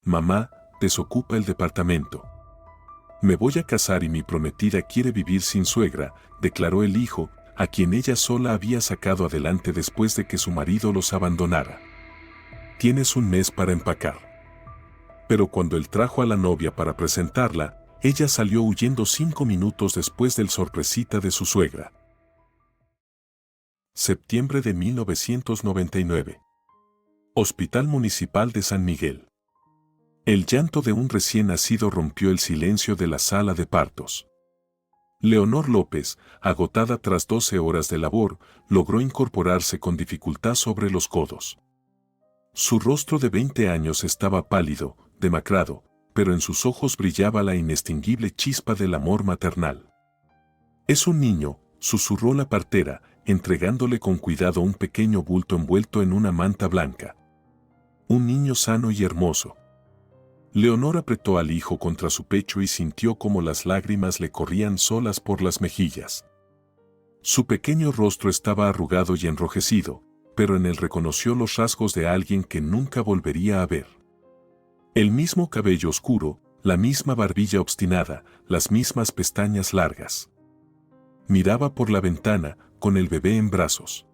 Mamá, desocupa el departamento. Me voy a casar y mi prometida quiere vivir sin suegra, declaró el hijo, a quien ella sola había sacado adelante después de que su marido los abandonara. Tienes un mes para empacar. Pero cuando él trajo a la novia para presentarla, ella salió huyendo 5 minutos después del sorpresita de su suegra. Septiembre de 1999. Hospital Municipal de San Miguel. El llanto de un recién nacido rompió el silencio de la sala de partos. Leonor López, agotada tras 12 horas de labor, logró incorporarse con dificultad sobre los codos. Su rostro de 20 años estaba pálido, demacrado, pero en sus ojos brillaba la inextinguible chispa del amor maternal. «Es un niño», susurró la partera, entregándole con cuidado un pequeño bulto envuelto en una manta blanca. «Un niño sano y hermoso». Leonor apretó al hijo contra su pecho y sintió como las lágrimas le corrían solas por las mejillas. Su pequeño rostro estaba arrugado y enrojecido, pero en él reconoció los rasgos de alguien que nunca volvería a ver. El mismo cabello oscuro, la misma barbilla obstinada, las mismas pestañas largas. Miraba por la ventana, con el bebé en brazos.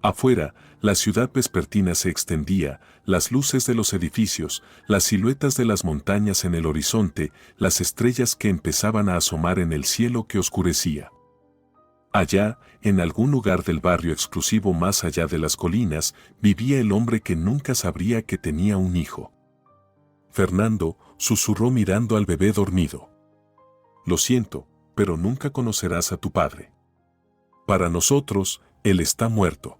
Afuera, la ciudad vespertina se extendía, las luces de los edificios, las siluetas de las montañas en el horizonte, las estrellas que empezaban a asomar en el cielo que oscurecía. Allá, en algún lugar del barrio exclusivo más allá de las colinas, vivía el hombre que nunca sabría que tenía un hijo. Fernando, susurró mirando al bebé dormido. «Lo siento, pero nunca conocerás a tu padre. Para nosotros, él está muerto».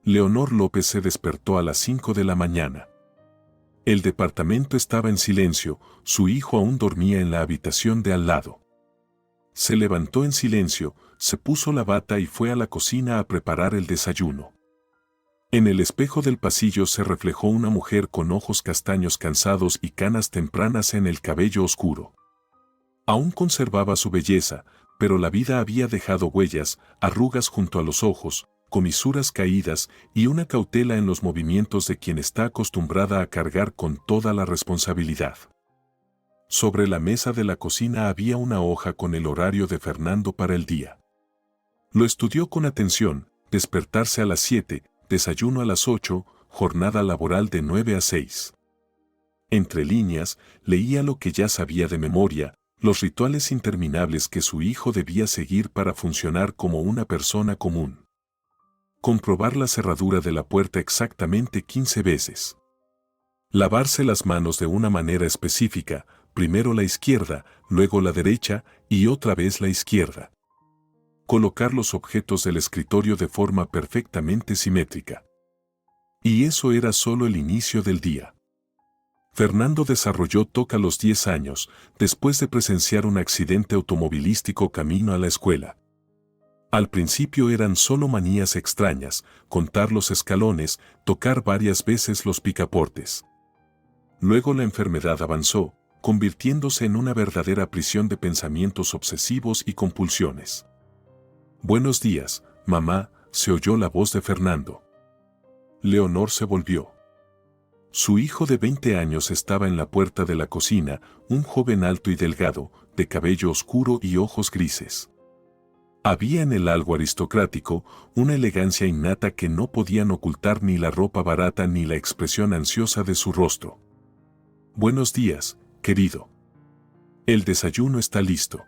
Leonor López se despertó a las 5 de la mañana. El departamento estaba en silencio, su hijo aún dormía en la habitación de al lado. Se levantó en silencio, se puso la bata y fue a la cocina a preparar el desayuno. En el espejo del pasillo se reflejó una mujer con ojos castaños cansados y canas tempranas en el cabello oscuro. Aún conservaba su belleza, pero la vida había dejado huellas, arrugas junto a los ojos, comisuras caídas y una cautela en los movimientos de quien está acostumbrada a cargar con toda la responsabilidad. Sobre la mesa de la cocina había una hoja con el horario de Fernando para el día. Lo estudió con atención: despertarse a las 7, desayuno a las 8, jornada laboral de 9 a 6. Entre líneas, leía lo que ya sabía de memoria, los rituales interminables que su hijo debía seguir para funcionar como una persona común. Comprobar la cerradura de la puerta exactamente 15 veces. Lavarse las manos de una manera específica, primero la izquierda, luego la derecha y otra vez la izquierda. Colocar los objetos del escritorio de forma perfectamente simétrica. Y eso era solo el inicio del día. Fernando desarrolló TOC a los 10 años, después de presenciar un accidente automovilístico camino a la escuela. Al principio eran solo manías extrañas: contar los escalones, tocar varias veces los picaportes. Luego la enfermedad avanzó, convirtiéndose en una verdadera prisión de pensamientos obsesivos y compulsiones. «Buenos días, mamá», se oyó la voz de Fernando. Leonor se volvió. Su hijo de 20 años estaba en la puerta de la cocina, un joven alto y delgado, de cabello oscuro y ojos grises. Había en él algo aristocrático, una elegancia innata que no podían ocultar ni la ropa barata ni la expresión ansiosa de su rostro. «Buenos días, querido. El desayuno está listo».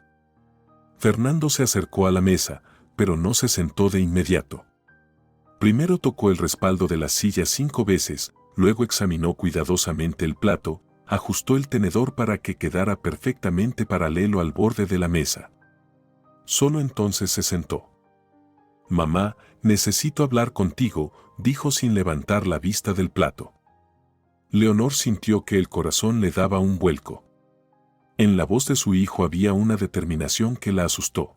Fernando se acercó a la mesa, pero no se sentó de inmediato. Primero tocó el respaldo de la silla 5 veces, luego examinó cuidadosamente el plato, ajustó el tenedor para que quedara perfectamente paralelo al borde de la mesa. Solo entonces se sentó. «Mamá, necesito hablar contigo», dijo sin levantar la vista del plato. Leonor sintió que el corazón le daba un vuelco. En la voz de su hijo había una determinación que la asustó.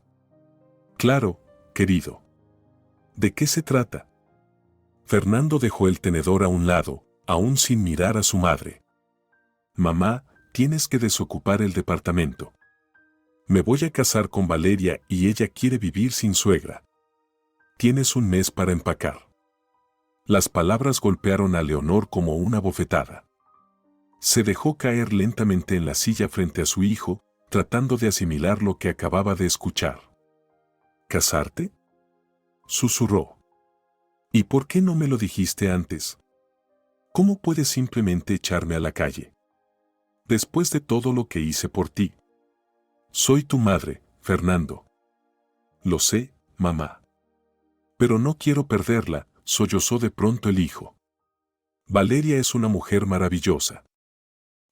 «Claro, querido. ¿De qué se trata?». Fernando dejó el tenedor a un lado, aún sin mirar a su madre. «Mamá, tienes que desocupar el departamento. Me voy a casar con Valeria y ella quiere vivir sin suegra. Tienes un mes para empacar». Las palabras golpearon a Leonor como una bofetada. Se dejó caer lentamente en la silla frente a su hijo, tratando de asimilar lo que acababa de escuchar. ¿Casarte?, susurró. ¿Y por qué no me lo dijiste antes? ¿Cómo puedes simplemente echarme a la calle? Después de todo lo que hice por ti. Soy tu madre, Fernando. Lo sé, mamá. Pero no quiero perderla, sollozó de pronto el hijo. Valeria es una mujer maravillosa.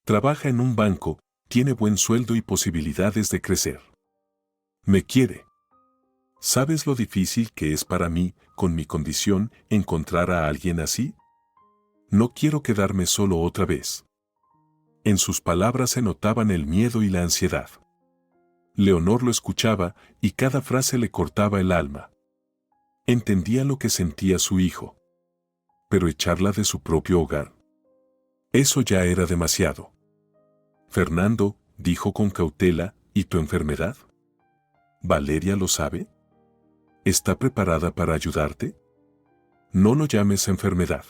Trabaja en un banco, tiene buen sueldo y posibilidades de crecer. Me quiere. ¿Sabes lo difícil que es para mí, con mi condición, encontrar a alguien así? No quiero quedarme solo otra vez. En sus palabras se notaban el miedo y la ansiedad. Leonor lo escuchaba y cada frase le cortaba el alma. Entendía lo que sentía su hijo. Pero echarla de su propio hogar. Eso ya era demasiado. Fernando, dijo con cautela, ¿y tu enfermedad? ¿Valeria lo sabe? ¿Está preparada para ayudarte? No lo llames enfermedad.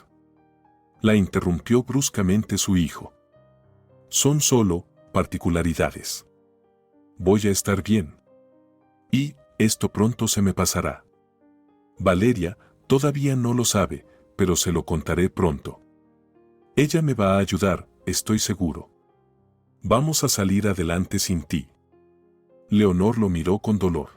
La interrumpió bruscamente su hijo. Son solo particularidades. Voy a estar bien. Y esto pronto se me pasará. Valeria todavía no lo sabe, pero se lo contaré pronto. Ella me va a ayudar, estoy seguro. Vamos a salir adelante sin ti. Leonor lo miró con dolor.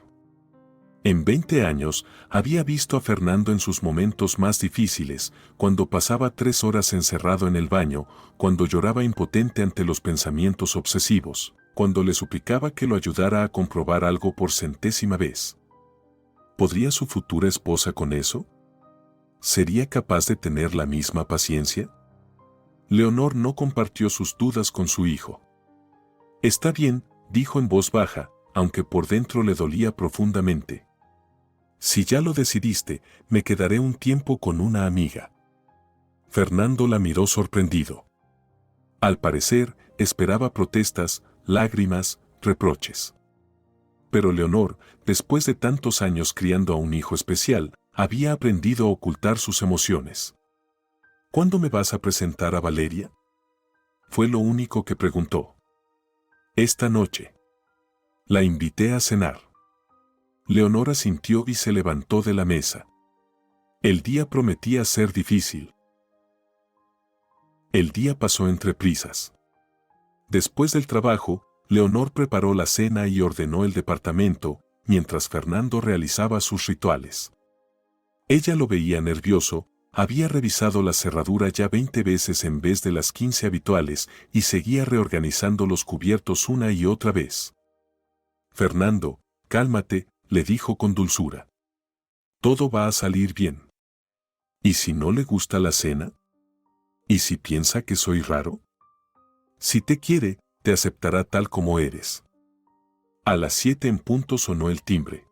En 20 años había visto a Fernando en sus momentos más difíciles, cuando pasaba 3 horas encerrado en el baño, cuando lloraba impotente ante los pensamientos obsesivos, cuando le suplicaba que lo ayudara a comprobar algo por 100ª vez. ¿Podría su futura esposa con eso? ¿Sería capaz de tener la misma paciencia? Leonor no compartió sus dudas con su hijo. Está bien, dijo en voz baja, aunque por dentro le dolía profundamente. Si ya lo decidiste, me quedaré un tiempo con una amiga. Fernando la miró sorprendido. Al parecer, esperaba protestas, lágrimas, reproches. Pero Leonor, después de tantos años criando a un hijo especial, había aprendido a ocultar sus emociones. ¿Cuándo me vas a presentar a Valeria? Fue lo único que preguntó. Esta noche. La invité a cenar. Leonor asintió y se levantó de la mesa. El día prometía ser difícil. El día pasó entre prisas. Después del trabajo, Leonor preparó la cena y ordenó el departamento, mientras Fernando realizaba sus rituales. Ella lo veía nervioso, había revisado la cerradura ya 20 veces en vez de las 15 habituales y seguía reorganizando los cubiertos una y otra vez. Fernando, cálmate, le dijo con dulzura. Todo va a salir bien. ¿Y si no le gusta la cena? ¿Y si piensa que soy raro? Si te quiere, te aceptará tal como eres. A las 7 en punto sonó el timbre.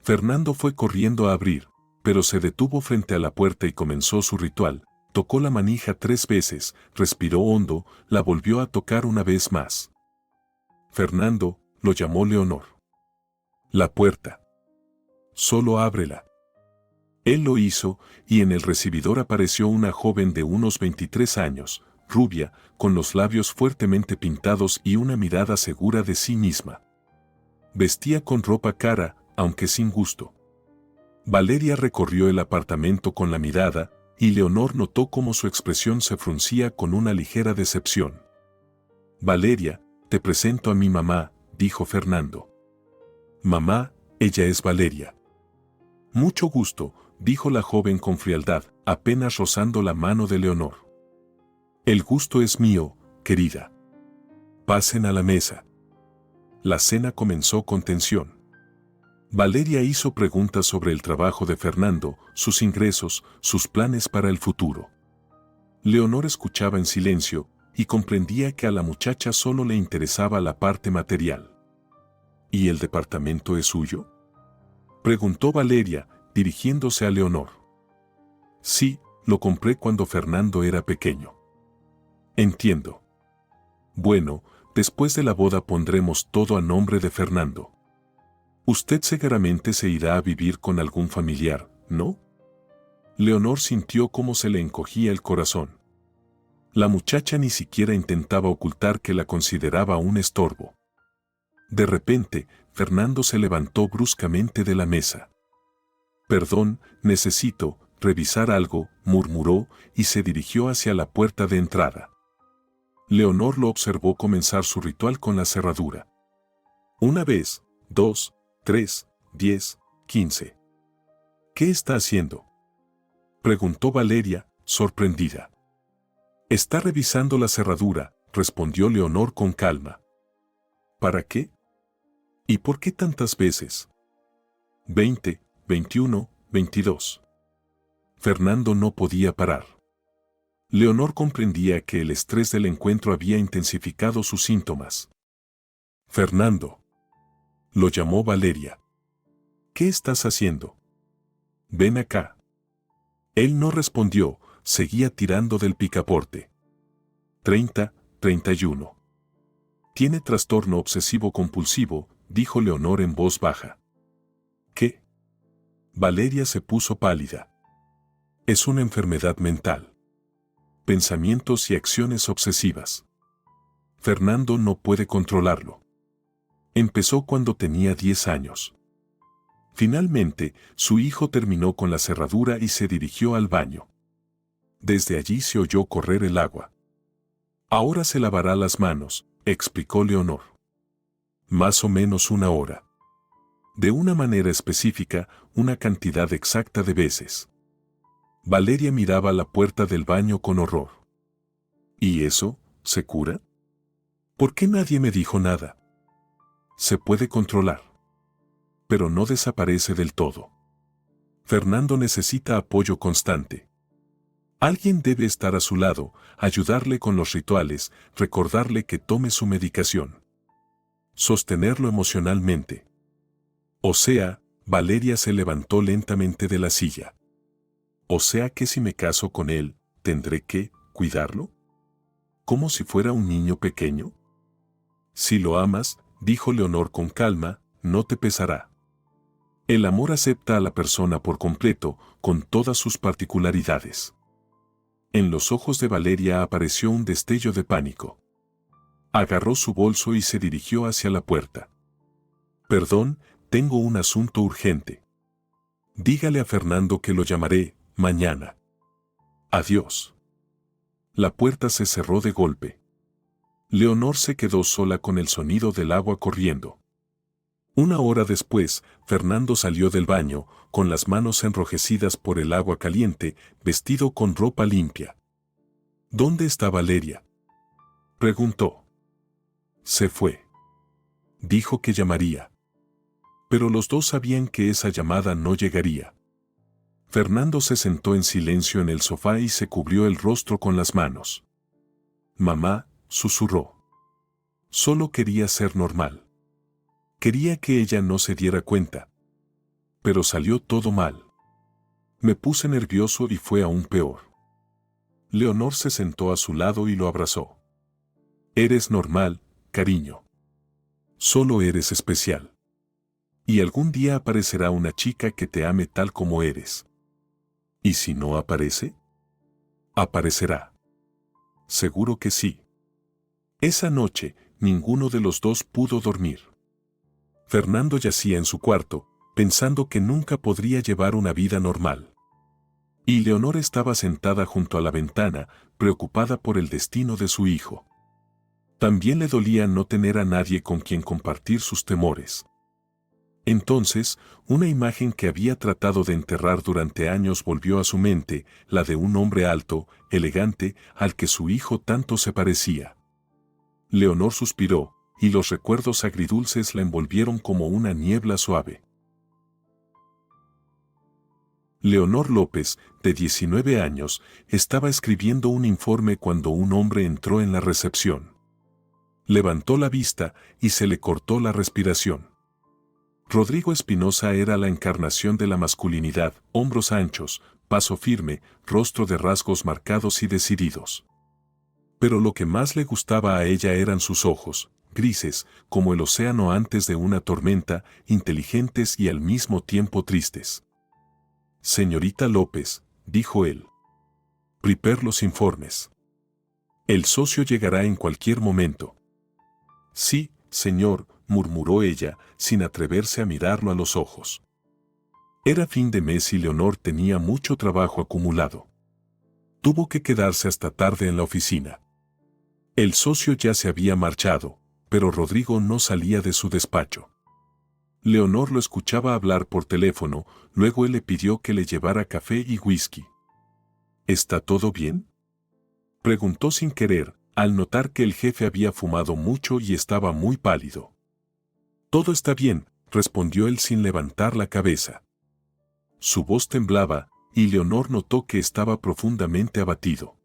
Fernando fue corriendo a abrir, pero se detuvo frente a la puerta y comenzó su ritual. Tocó la manija 3 veces, respiró hondo, la volvió a tocar una vez más. Fernando, lo llamó Leonor. La puerta. Solo ábrela. Él lo hizo, y en el recibidor apareció una joven de unos 23 años, rubia, con los labios fuertemente pintados y una mirada segura de sí misma. Vestía con ropa cara, aunque sin gusto. Valeria recorrió el apartamento con la mirada, y Leonor notó cómo su expresión se fruncía con una ligera decepción. Valeria, te presento a mi mamá, dijo Fernando. Mamá, ella es Valeria. Mucho gusto, dijo la joven con frialdad, apenas rozando la mano de Leonor. El gusto es mío, querida. Pasen a la mesa. La cena comenzó con tensión. Valeria hizo preguntas sobre el trabajo de Fernando, sus ingresos, sus planes para el futuro. Leonor escuchaba en silencio y comprendía que a la muchacha solo le interesaba la parte material. ¿Y el departamento es suyo?, preguntó Valeria, dirigiéndose a Leonor. Sí, lo compré cuando Fernando era pequeño. Entiendo. Bueno, después de la boda pondremos todo a nombre de Fernando. Usted seguramente se irá a vivir con algún familiar, ¿no? Leonor sintió cómo se le encogía el corazón. La muchacha ni siquiera intentaba ocultar que la consideraba un estorbo. De repente, Fernando se levantó bruscamente de la mesa. «Perdón, necesito revisar algo», murmuró y se dirigió hacia la puerta de entrada. Leonor lo observó comenzar su ritual con la cerradura. 1 vez, 2, 3, 10, 15. «¿Qué está haciendo?», preguntó Valeria, sorprendida. «Está revisando la cerradura», respondió Leonor con calma. «¿Para qué? ¿Y por qué tantas veces?». 20, 21, 22. Fernando no podía parar. Leonor comprendía que el estrés del encuentro había intensificado sus síntomas. «Fernando», lo llamó Valeria. «¿Qué estás haciendo? Ven acá». Él no respondió, seguía tirando del picaporte. 30, 31. «Tiene trastorno obsesivo-compulsivo», dijo Leonor en voz baja. «¿Qué?». Valeria se puso pálida. «Es una enfermedad mental. Pensamientos y acciones obsesivas. Fernando no puede controlarlo. Empezó cuando tenía 10 años. Finalmente, su hijo terminó con la cerradura y se dirigió al baño. Desde allí se oyó correr el agua. «Ahora se lavará las manos», explicó Leonor. «Más o menos 1 hora. De una manera específica, una cantidad exacta de veces». Valeria miraba la puerta del baño con horror. «¿Y eso, se cura? ¿Por qué nadie me dijo nada?». «Se puede controlar. Pero no desaparece del todo. Fernando necesita apoyo constante. Alguien debe estar a su lado, ayudarle con los rituales, recordarle que tome su medicación. Sostenerlo emocionalmente». «O sea», Valeria se levantó lentamente de la silla. «O sea que si me caso con él, ¿tendré que cuidarlo? ¿Como si fuera un niño pequeño?». «Si lo amas», dijo Leonor con calma, «no te pesará. El amor acepta a la persona por completo, con todas sus particularidades». En los ojos de Valeria apareció un destello de pánico. Agarró su bolso y se dirigió hacia la puerta. «Perdón, tengo un asunto urgente. Dígale a Fernando que lo llamaré mañana. Adiós». La puerta se cerró de golpe. Leonor se quedó sola con el sonido del agua corriendo. 1 hora después, Fernando salió del baño, con las manos enrojecidas por el agua caliente, vestido con ropa limpia. «¿Dónde está Valeria?», preguntó. «Se fue. Dijo que llamaría». Pero los dos sabían que esa llamada no llegaría. Fernando se sentó en silencio en el sofá y se cubrió el rostro con las manos. «Mamá», susurró. Solo quería ser normal. Quería que ella no se diera cuenta. Pero salió todo mal. Me puse nervioso y fue aún peor. Leonor se sentó a su lado y lo abrazó. «Eres normal, cariño. Solo eres especial. Y algún día aparecerá una chica que te ame tal como eres. ¿Y si no aparece? Aparecerá. Seguro que sí». Esa noche, ninguno de los dos pudo dormir. Fernando yacía en su cuarto, pensando que nunca podría llevar una vida normal. Y Leonor estaba sentada junto a la ventana, preocupada por el destino de su hijo. También le dolía no tener a nadie con quien compartir sus temores. Entonces, una imagen que había tratado de enterrar durante años volvió a su mente, la de un hombre alto, elegante, al que su hijo tanto se parecía. Leonor suspiró, y los recuerdos agridulces la envolvieron como una niebla suave. Leonor López, de 19 años, estaba escribiendo un informe cuando un hombre entró en la recepción. Levantó la vista y se le cortó la respiración. Rodrigo Espinosa era la encarnación de la masculinidad, hombros anchos, paso firme, rostro de rasgos marcados y decididos. Pero lo que más le gustaba a ella eran sus ojos, grises, como el océano antes de una tormenta, inteligentes y al mismo tiempo tristes. «Señorita López», dijo él. Prepare los informes. El socio llegará en cualquier momento. Sí, señor, murmuró ella, sin atreverse a mirarlo a los ojos. Era fin de mes y Leonor tenía mucho trabajo acumulado. Tuvo que quedarse hasta tarde en la oficina. El socio ya se había marchado, pero Rodrigo no salía de su despacho. Leonor lo escuchaba hablar por teléfono, luego él le pidió que le llevara café y whisky. ¿Está todo bien?, preguntó sin querer, al notar que el jefe había fumado mucho y estaba muy pálido. Todo está bien, respondió él sin levantar la cabeza. Su voz temblaba, y Leonor notó que estaba profundamente abatido.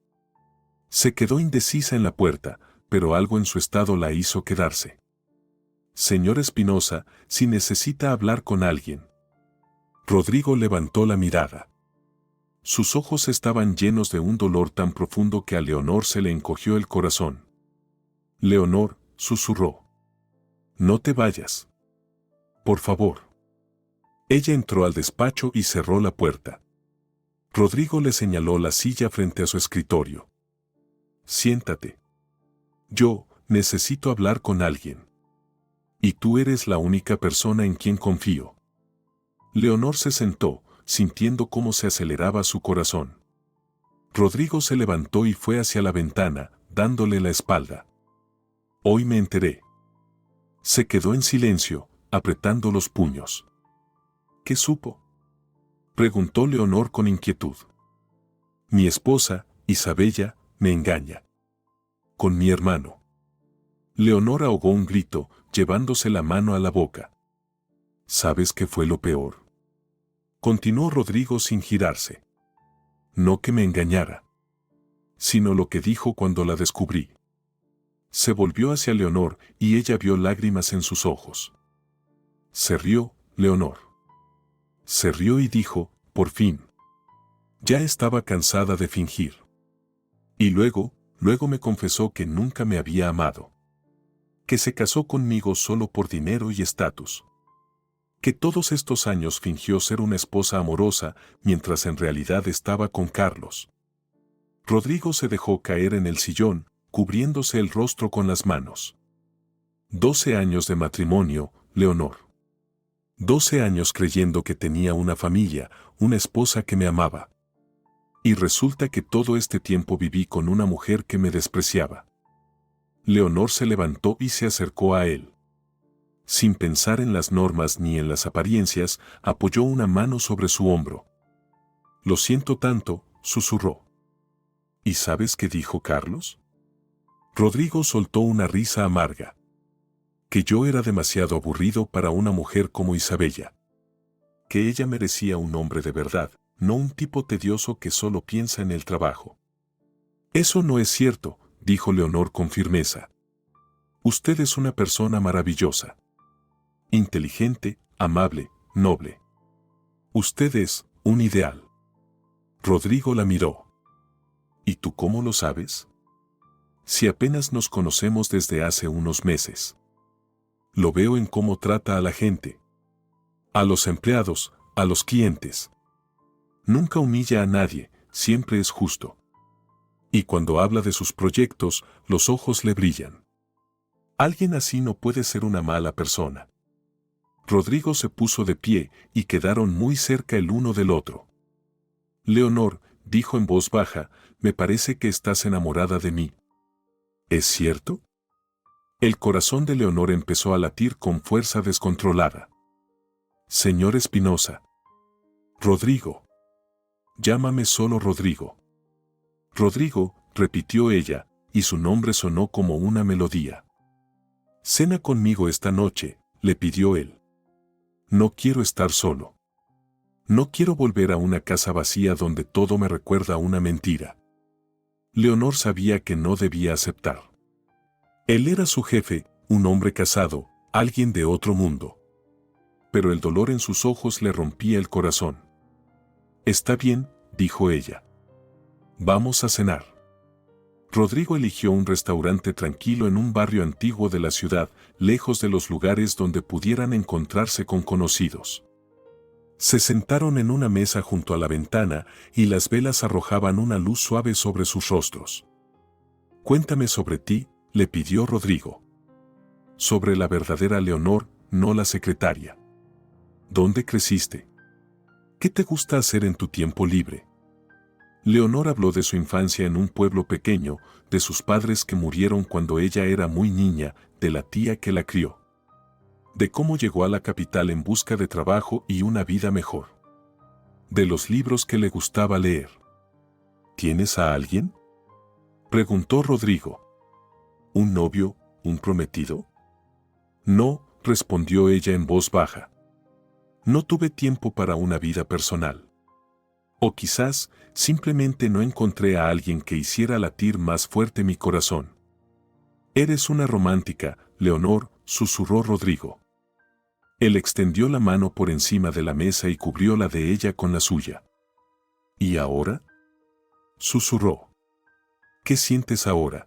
Se quedó indecisa en la puerta, pero algo en su estado la hizo quedarse. Señor Espinosa, si necesita hablar con alguien. Rodrigo levantó la mirada. Sus ojos estaban llenos de un dolor tan profundo que a Leonor se le encogió el corazón. Leonor, susurró. No te vayas. Por favor. Ella entró al despacho y cerró la puerta. Rodrigo le señaló la silla frente a su escritorio. Siéntate. Yo necesito hablar con alguien. Y tú eres la única persona en quien confío. Leonor se sentó, sintiendo cómo se aceleraba su corazón. Rodrigo se levantó y fue hacia la ventana, dándole la espalda. Hoy me enteré. Se quedó en silencio, apretando los puños. ¿Qué supo?, preguntó Leonor con inquietud. Mi esposa, Isabella, me engaña. Con mi hermano. Leonor ahogó un grito, llevándose la mano a la boca. ¿Sabes qué fue lo peor?, continuó Rodrigo sin girarse. No que me engañara, sino lo que dijo cuando la descubrí. Se volvió hacia Leonor y ella vio lágrimas en sus ojos. Se rió, Leonor. Se rió y dijo, por fin. Ya estaba cansada de fingir. Y luego me confesó que nunca me había amado. Que se casó conmigo solo por dinero y estatus. Que todos estos años fingió ser una esposa amorosa, mientras en realidad estaba con Carlos. Rodrigo se dejó caer en el sillón, cubriéndose el rostro con las manos. 12 años de matrimonio, Leonor. 12 años creyendo que tenía una familia, una esposa que me amaba. Y resulta que todo este tiempo viví con una mujer que me despreciaba. Leonor se levantó y se acercó a él. Sin pensar en las normas ni en las apariencias, apoyó una mano sobre su hombro. Lo siento tanto, susurró. ¿Y sabes qué dijo Carlos? Rodrigo soltó una risa amarga. Que yo era demasiado aburrido para una mujer como Isabella. Que ella merecía un hombre de verdad, no un tipo tedioso que solo piensa en el trabajo. Eso no es cierto, dijo Leonor con firmeza. Usted es una persona maravillosa. Inteligente, amable, noble. Usted es un ideal. Rodrigo la miró. ¿Y tú cómo lo sabes? Si apenas nos conocemos desde hace unos meses. Lo veo en cómo trata a la gente. A los empleados, a los clientes. Nunca humilla a nadie, siempre es justo. Y cuando habla de sus proyectos, los ojos le brillan. Alguien así no puede ser una mala persona. Rodrigo se puso de pie y quedaron muy cerca el uno del otro. Leonor, dijo en voz baja, me parece que estás enamorada de mí. ¿Es cierto? El corazón de Leonor empezó a latir con fuerza descontrolada. Señor Espinosa. Rodrigo. Llámame solo Rodrigo. Rodrigo, repitió ella, y su nombre sonó como una melodía. Cena conmigo esta noche, le pidió él. No quiero estar solo. No quiero volver a una casa vacía donde todo me recuerda a una mentira. Leonor sabía que no debía aceptar. Él era su jefe, un hombre casado, alguien de otro mundo. Pero el dolor en sus ojos le rompía el corazón. Está bien, dijo ella. Vamos a cenar. Rodrigo eligió un restaurante tranquilo en un barrio antiguo de la ciudad, lejos de los lugares donde pudieran encontrarse con conocidos. Se sentaron en una mesa junto a la ventana y las velas arrojaban una luz suave sobre sus rostros. «Cuéntame sobre ti», le pidió Rodrigo. «Sobre la verdadera Leonor, no la secretaria. ¿Dónde creciste? ¿Qué te gusta hacer en tu tiempo libre?» Leonor habló de su infancia en un pueblo pequeño, de sus padres que murieron cuando ella era muy niña, de la tía que la crió. De cómo llegó a la capital en busca de trabajo y una vida mejor. De los libros que le gustaba leer. ¿Tienes a alguien?, preguntó Rodrigo. ¿Un novio, un prometido? No, respondió ella en voz baja. No tuve tiempo para una vida personal. O quizás, simplemente no encontré a alguien que hiciera latir más fuerte mi corazón. Eres una romántica, Leonor, susurró Rodrigo. Él extendió la mano por encima de la mesa y cubrió la de ella con la suya. ¿Y ahora?, susurró. ¿Qué sientes ahora?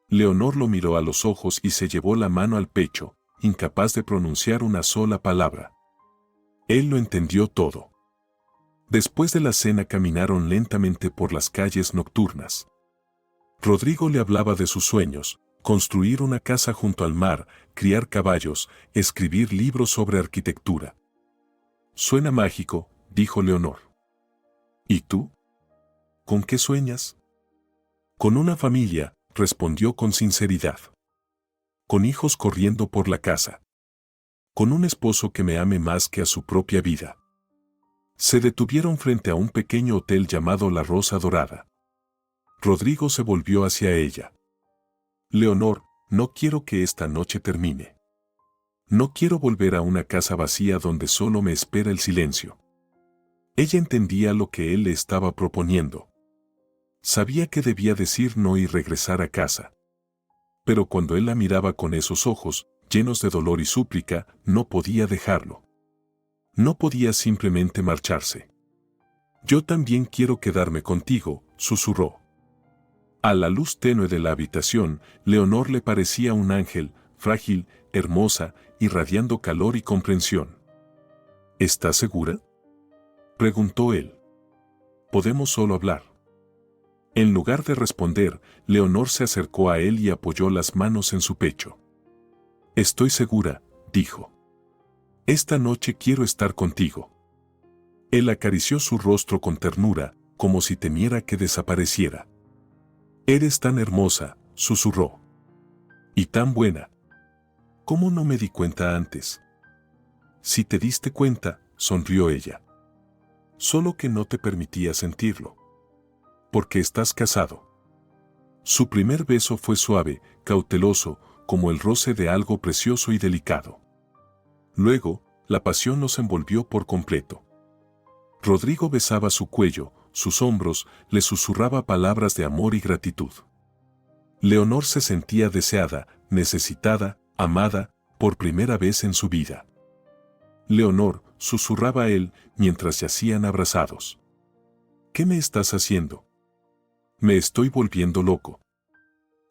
Leonor lo miró a los ojos y se llevó la mano al pecho, incapaz de pronunciar una sola palabra. Él lo entendió todo. Después de la cena caminaron lentamente por las calles nocturnas. Rodrigo le hablaba de sus sueños: construir una casa junto al mar, criar caballos, escribir libros sobre arquitectura. Suena mágico, dijo Leonor. ¿Y tú? ¿Con qué sueñas? Con una familia, respondió con sinceridad. Con hijos corriendo por la casa. Con un esposo que me ame más que a su propia vida. Se detuvieron frente a un pequeño hotel llamado La Rosa Dorada. Rodrigo se volvió hacia ella. Leonor, no quiero que esta noche termine. No quiero volver a una casa vacía donde solo me espera el silencio. Ella entendía lo que él le estaba proponiendo. Sabía que debía decir no y regresar a casa. Pero cuando él la miraba con esos ojos, llenos de dolor y súplica, no podía dejarlo. No podía simplemente marcharse. Yo también quiero quedarme contigo, susurró. A la luz tenue de la habitación, Leonor le parecía un ángel, frágil, hermosa, irradiando calor y comprensión. ¿Estás segura?, preguntó él. Podemos solo hablar. En lugar de responder, Leonor se acercó a él y apoyó las manos en su pecho. Estoy segura, dijo. Esta noche quiero estar contigo. Él acarició su rostro con ternura, como si temiera que desapareciera. Eres tan hermosa, susurró. Y tan buena. ¿Cómo no me di cuenta antes? Si te diste cuenta, sonrió ella. Solo que no te permitía sentirlo. Porque estás casado. Su primer beso fue suave, cauteloso, como el roce de algo precioso y delicado. Luego, la pasión los envolvió por completo. Rodrigo besaba su cuello, sus hombros, le susurraba palabras de amor y gratitud. Leonor se sentía deseada, necesitada, amada, por primera vez en su vida. Leonor, susurraba él, mientras yacían abrazados. ¿Qué me estás haciendo? Me estoy volviendo loco.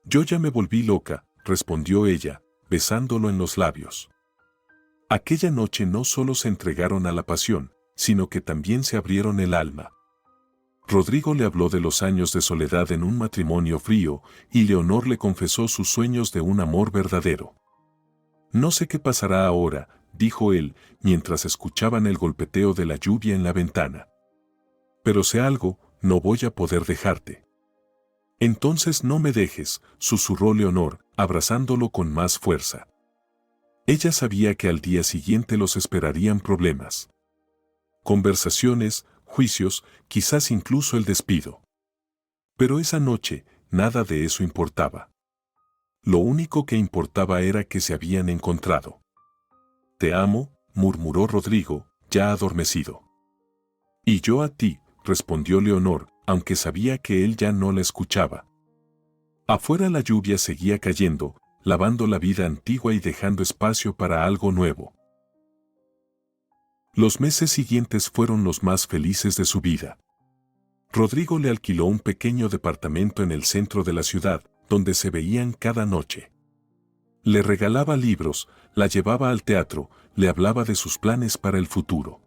Yo ya me volví loca, respondió ella, besándolo en los labios. Aquella noche no solo se entregaron a la pasión, sino que también se abrieron el alma. Rodrigo le habló de los años de soledad en un matrimonio frío, y Leonor le confesó sus sueños de un amor verdadero. No sé qué pasará ahora, dijo él, mientras escuchaban el golpeteo de la lluvia en la ventana. Pero sé algo, no voy a poder dejarte. Entonces no me dejes, susurró Leonor, abrazándolo con más fuerza. Ella sabía que al día siguiente los esperarían problemas. Conversaciones, juicios, quizás incluso el despido. Pero esa noche, nada de eso importaba. Lo único que importaba era que se habían encontrado. Te amo, murmuró Rodrigo, ya adormecido. Y yo a ti, respondió Leonor, aunque sabía que él ya no la escuchaba. Afuera la lluvia seguía cayendo, lavando la vida antigua y dejando espacio para algo nuevo. Los meses siguientes fueron los más felices de su vida. Rodrigo le alquiló un pequeño departamento en el centro de la ciudad, donde se veían cada noche. Le regalaba libros, la llevaba al teatro, le hablaba de sus planes para el futuro.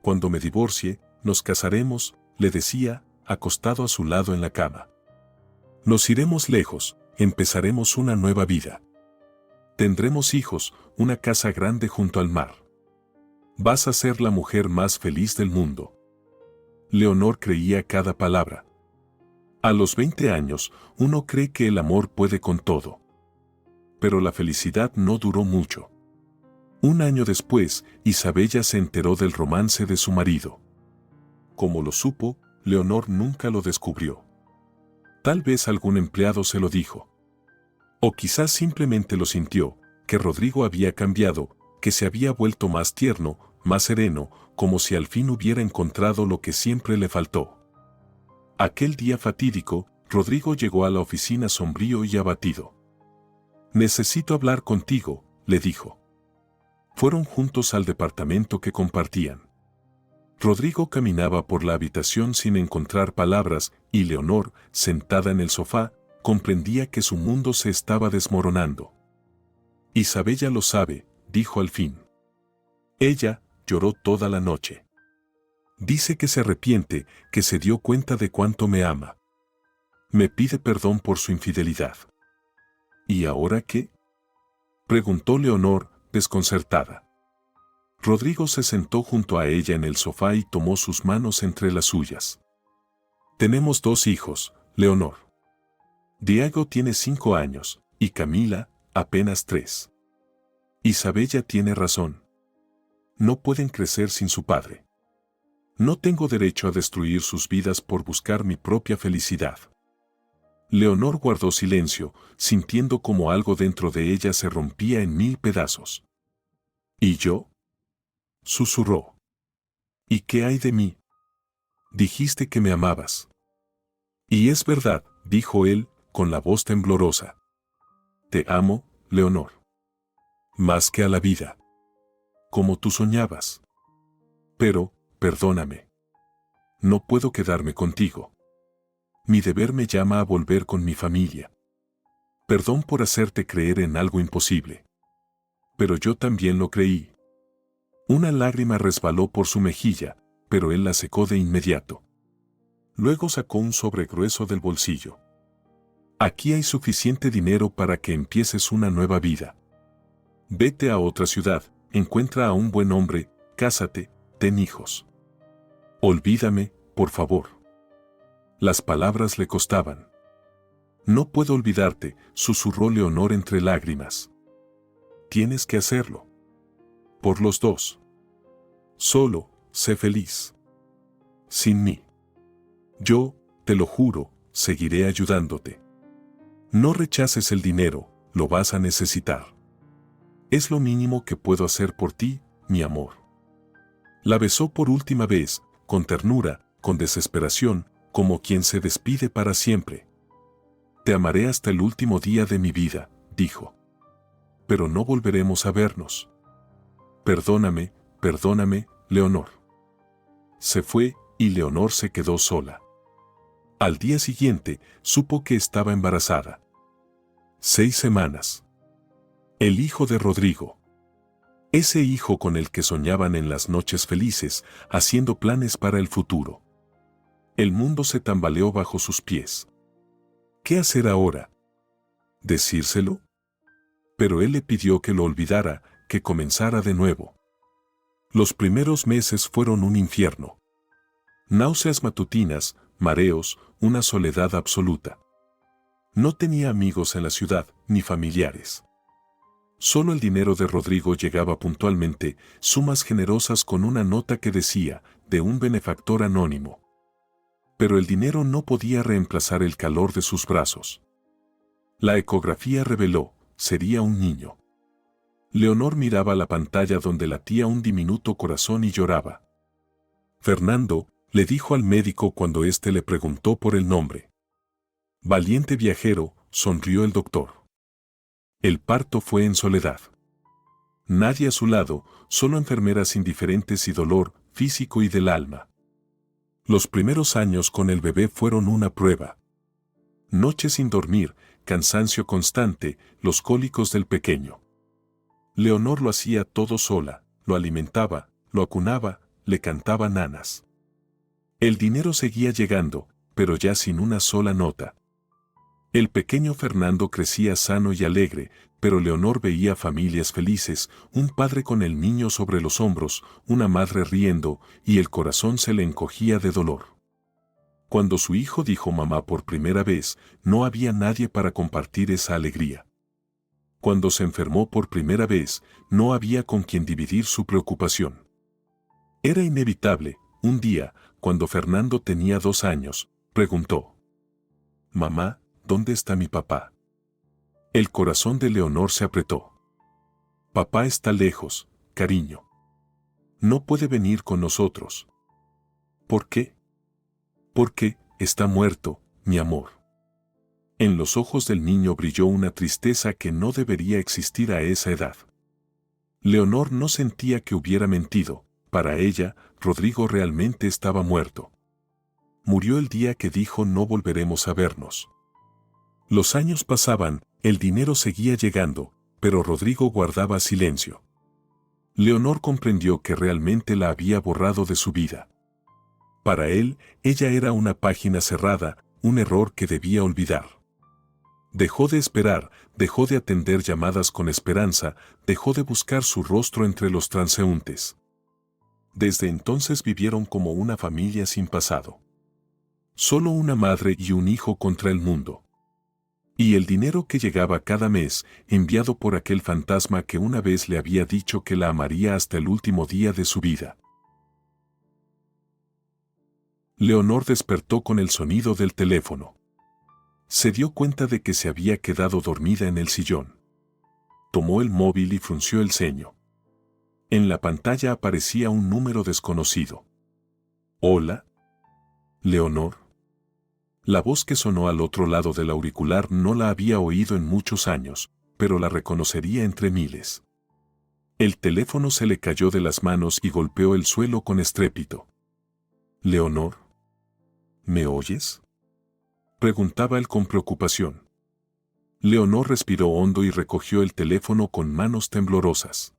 Cuando me divorcie, nos casaremos, le decía, acostado a su lado en la cama. Nos iremos lejos, empezaremos una nueva vida. Tendremos hijos, una casa grande junto al mar. Vas a ser la mujer más feliz del mundo. Leonor creía cada palabra. A los 20 años, uno cree que el amor puede con todo. Pero la felicidad no duró mucho. Un año después, Isabella se enteró del romance de su marido. Como lo supo, Leonor nunca lo descubrió. Tal vez algún empleado se lo dijo. O quizás simplemente lo sintió, que Rodrigo había cambiado, que se había vuelto más tierno, más sereno, como si al fin hubiera encontrado lo que siempre le faltó. Aquel día fatídico, Rodrigo llegó a la oficina sombrío y abatido. «Necesito hablar contigo», le dijo. Fueron juntos al departamento que compartían. Rodrigo caminaba por la habitación sin encontrar palabras y Leonor, sentada en el sofá, comprendía que su mundo se estaba desmoronando. «Isabella lo sabe», dijo al fin. Ella lloró toda la noche. Dice que se arrepiente, que se dio cuenta de cuánto me ama. Me pide perdón por su infidelidad. ¿Y ahora qué?, preguntó Leonor, desconcertada. Rodrigo se sentó junto a ella en el sofá y tomó sus manos entre las suyas. «Tenemos 2 hijos, Leonor. Diego tiene 5 años, y Camila, apenas 3. Isabella tiene razón. No pueden crecer sin su padre. No tengo derecho a destruir sus vidas por buscar mi propia felicidad». Leonor guardó silencio, sintiendo como algo dentro de ella se rompía en 1000 pedazos. «¿Y yo?», susurró. «¿Y qué hay de mí? Dijiste que me amabas». «Y es verdad», dijo él, con la voz temblorosa. «Te amo, Leonor. Más que a la vida. Como tú soñabas. Pero, perdóname. No puedo quedarme contigo. Mi deber me llama a volver con mi familia. Perdón por hacerte creer en algo imposible. Pero yo también lo creí». Una lágrima resbaló por su mejilla, pero él la secó de inmediato. Luego sacó un sobre grueso del bolsillo. «Aquí hay suficiente dinero para que empieces una nueva vida. Vete a otra ciudad, encuentra a un buen hombre, cásate, ten hijos. Olvídame, por favor». Las palabras le costaban. «No puedo olvidarte», susurró Leonor entre lágrimas. «Tienes que hacerlo. Por los 2. Solo, sé feliz. Sin mí. Yo, te lo juro, seguiré ayudándote. No rechaces el dinero, lo vas a necesitar. Es lo mínimo que puedo hacer por ti, mi amor». La besó por última vez, con ternura, con desesperación, como quien se despide para siempre. «Te amaré hasta el último día de mi vida», dijo. «Pero no volveremos a vernos. Perdóname, perdóname, Leonor». Se fue, y Leonor se quedó sola. Al día siguiente, supo que estaba embarazada. 6 semanas. El hijo de Rodrigo. Ese hijo con el que soñaban en las noches felices, haciendo planes para el futuro. El mundo se tambaleó bajo sus pies. ¿Qué hacer ahora? ¿Decírselo? Pero él le pidió que lo olvidara, que comenzara de nuevo. Los primeros meses fueron un infierno. Náuseas matutinas, mareos, una soledad absoluta. No tenía amigos en la ciudad, ni familiares. Solo el dinero de Rodrigo llegaba puntualmente, sumas generosas con una nota que decía, de un benefactor anónimo. Pero el dinero no podía reemplazar el calor de sus brazos. La ecografía reveló, sería un niño. Leonor miraba la pantalla donde latía un diminuto corazón y lloraba. «Fernando», le dijo al médico cuando éste le preguntó por el nombre. «Valiente viajero», sonrió el doctor. El parto fue en soledad. Nadie a su lado, solo enfermeras indiferentes y dolor, físico y del alma. Los primeros años con el bebé fueron una prueba. Noches sin dormir, cansancio constante, los cólicos del pequeño. Leonor lo hacía todo sola, lo alimentaba, lo acunaba, le cantaba nanas. El dinero seguía llegando, pero ya sin una sola nota. El pequeño Fernando crecía sano y alegre, pero Leonor veía familias felices, un padre con el niño sobre los hombros, una madre riendo, y el corazón se le encogía de dolor. Cuando su hijo dijo mamá por primera vez, no había nadie para compartir esa alegría. Cuando se enfermó por primera vez, no había con quien dividir su preocupación. Era inevitable, un día, cuando Fernando tenía 2 años, preguntó: «Mamá, ¿dónde está mi papá?». El corazón de Leonor se apretó. «Papá está lejos, cariño. No puede venir con nosotros». «¿Por qué?». «Porque está muerto, mi amor». En los ojos del niño brilló una tristeza que no debería existir a esa edad. Leonor no sentía que hubiera mentido. Para ella, Rodrigo realmente estaba muerto. Murió el día que dijo no volveremos a vernos. Los años pasaban, el dinero seguía llegando, pero Rodrigo guardaba silencio. Leonor comprendió que realmente la había borrado de su vida. Para él, ella era una página cerrada, un error que debía olvidar. Dejó de esperar, dejó de atender llamadas con esperanza, dejó de buscar su rostro entre los transeúntes. Desde entonces vivieron como una familia sin pasado. Solo una madre y un hijo contra el mundo. Y el dinero que llegaba cada mes, enviado por aquel fantasma que una vez le había dicho que la amaría hasta el último día de su vida. Leonor despertó con el sonido del teléfono. Se dio cuenta de que se había quedado dormida en el sillón. Tomó el móvil y frunció el ceño. En la pantalla aparecía un número desconocido. «Hola, Leonor». La voz que sonó al otro lado del auricular no la había oído en muchos años, pero la reconocería entre miles. El teléfono se le cayó de las manos y golpeó el suelo con estrépito. «Leonor, ¿me oyes?», preguntaba él con preocupación. Leonor respiró hondo y recogió el teléfono con manos temblorosas.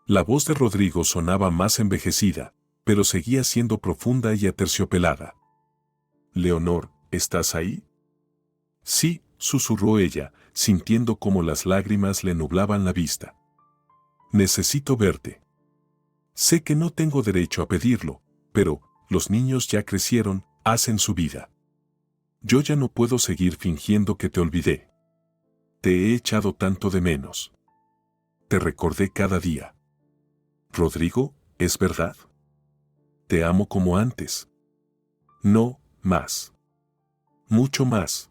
La voz de Rodrigo sonaba más envejecida, pero seguía siendo profunda y aterciopelada. «Leonor, ¿estás ahí?». «Sí», susurró ella, sintiendo cómo las lágrimas le nublaban la vista. «Necesito verte. Sé que no tengo derecho a pedirlo, pero los niños ya crecieron, hacen su vida. Yo ya no puedo seguir fingiendo que te olvidé. Te he echado tanto de menos. Te recordé cada día. Rodrigo, ¿es verdad? Te amo como antes. No, más. Mucho más.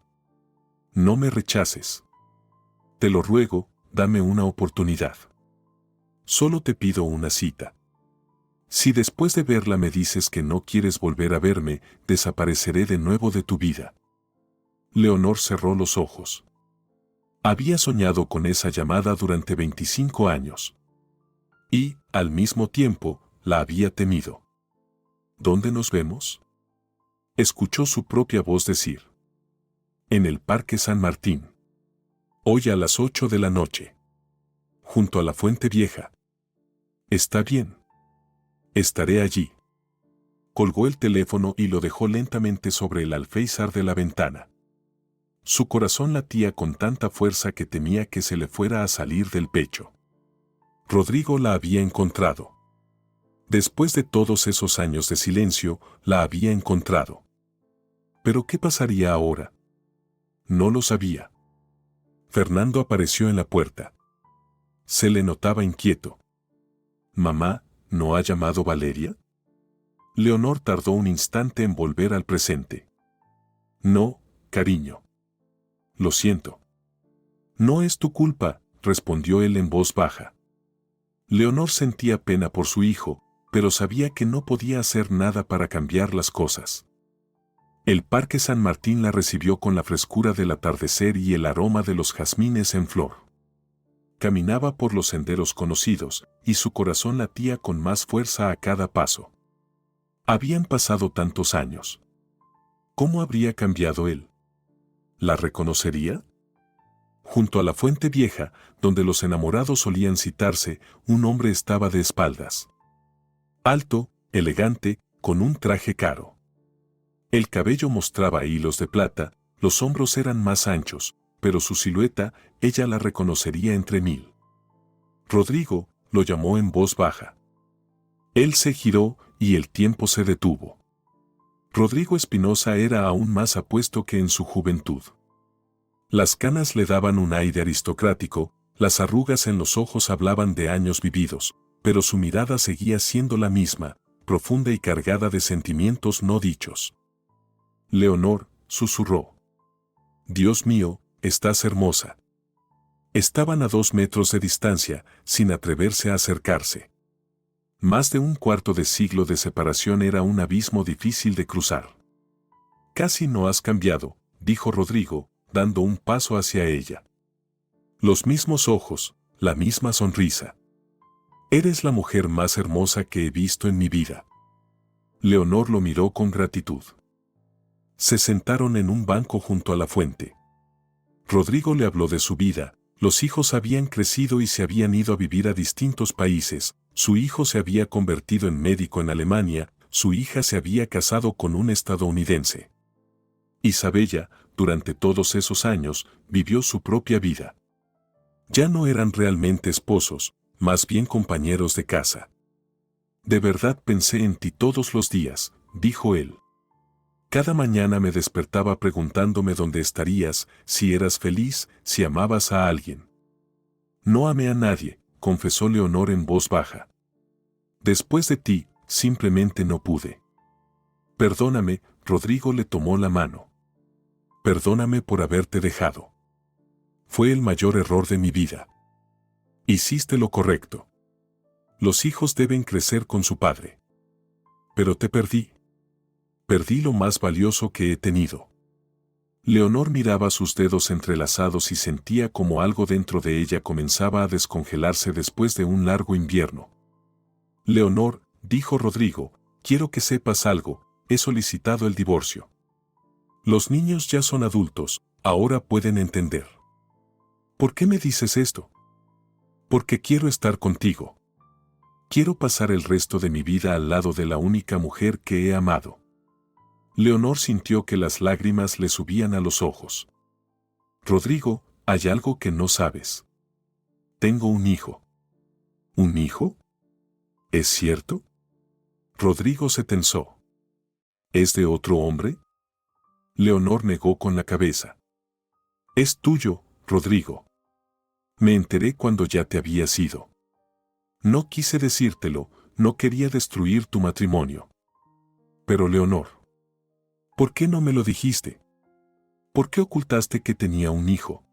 No me rechaces. Te lo ruego, dame una oportunidad. Solo te pido una cita. Si después de verla me dices que no quieres volver a verme, desapareceré de nuevo de tu vida». Leonor cerró los ojos. Había soñado con esa llamada durante 25 años. Y, al mismo tiempo, la había temido. «¿Dónde nos vemos?», escuchó su propia voz decir. «En el Parque San Martín. Hoy a las 8 de la noche. Junto a la Fuente Vieja». «Está bien. Estaré allí». Colgó el teléfono y lo dejó lentamente sobre el alféizar de la ventana. Su corazón latía con tanta fuerza que temía que se le fuera a salir del pecho. Rodrigo la había encontrado. Después de todos esos años de silencio, la había encontrado. ¿Pero qué pasaría ahora? No lo sabía. Fernando apareció en la puerta. Se le notaba inquieto. «Mamá, ¿no ha llamado Valeria?». Leonor tardó un instante en volver al presente. «No, cariño. Lo siento». «No es tu culpa», respondió él en voz baja. Leonor sentía pena por su hijo, pero sabía que no podía hacer nada para cambiar las cosas. El Parque San Martín la recibió con la frescura del atardecer y el aroma de los jazmines en flor. Caminaba por los senderos conocidos, y su corazón latía con más fuerza a cada paso. Habían pasado tantos años. ¿Cómo habría cambiado él? ¿La reconocería? Junto a la Fuente Vieja, donde los enamorados solían citarse, un hombre estaba de espaldas. Alto, elegante, con un traje caro. El cabello mostraba hilos de plata, los hombros eran más anchos, pero su silueta, ella la reconocería entre mil. Rodrigo, lo llamó en voz baja. Él se giró y el tiempo se detuvo. Rodrigo Espinosa era aún más apuesto que en su juventud. Las canas le daban un aire aristocrático, las arrugas en los ojos hablaban de años vividos, pero su mirada seguía siendo la misma, profunda y cargada de sentimientos no dichos. Leonor, susurró. Dios mío, estás hermosa. Estaban a 2 metros de distancia, sin atreverse a acercarse. Más de un cuarto de siglo de separación era un abismo difícil de cruzar. Casi no has cambiado, dijo Rodrigo, dando un paso hacia ella. Los mismos ojos, la misma sonrisa. Eres la mujer más hermosa que he visto en mi vida. Leonor lo miró con gratitud. Se sentaron en un banco junto a la fuente. Rodrigo le habló de su vida, los hijos habían crecido y se habían ido a vivir a distintos países, su hijo se había convertido en médico en Alemania, su hija se había casado con un estadounidense. Isabella, durante todos esos años, vivió su propia vida. Ya no eran realmente esposos, más bien compañeros de casa. De verdad pensé en ti todos los días, dijo él. Cada mañana me despertaba preguntándome dónde estarías, si eras feliz, si amabas a alguien. No amé a nadie, confesó Leonor en voz baja. Después de ti, simplemente no pude. Perdóname, Rodrigo le tomó la mano. Perdóname por haberte dejado. Fue el mayor error de mi vida. Hiciste lo correcto. Los hijos deben crecer con su padre. Pero te perdí. Perdí lo más valioso que he tenido. Leonor miraba sus dedos entrelazados y sentía como algo dentro de ella comenzaba a descongelarse después de un largo invierno. Leonor, dijo Rodrigo, quiero que sepas algo, he solicitado el divorcio. Los niños ya son adultos, ahora pueden entender. ¿Por qué me dices esto? Porque quiero estar contigo. Quiero pasar el resto de mi vida al lado de la única mujer que he amado. Leonor sintió que las lágrimas le subían a los ojos. Rodrigo, hay algo que no sabes. Tengo un hijo. ¿Un hijo? ¿Es cierto? Rodrigo se tensó. ¿Es de otro hombre? Leonor negó con la cabeza. Es tuyo, Rodrigo. Me enteré cuando ya te habías ido. No quise decírtelo, no quería destruir tu matrimonio. Pero Leonor, ¿por qué no me lo dijiste? ¿Por qué ocultaste que tenía un hijo?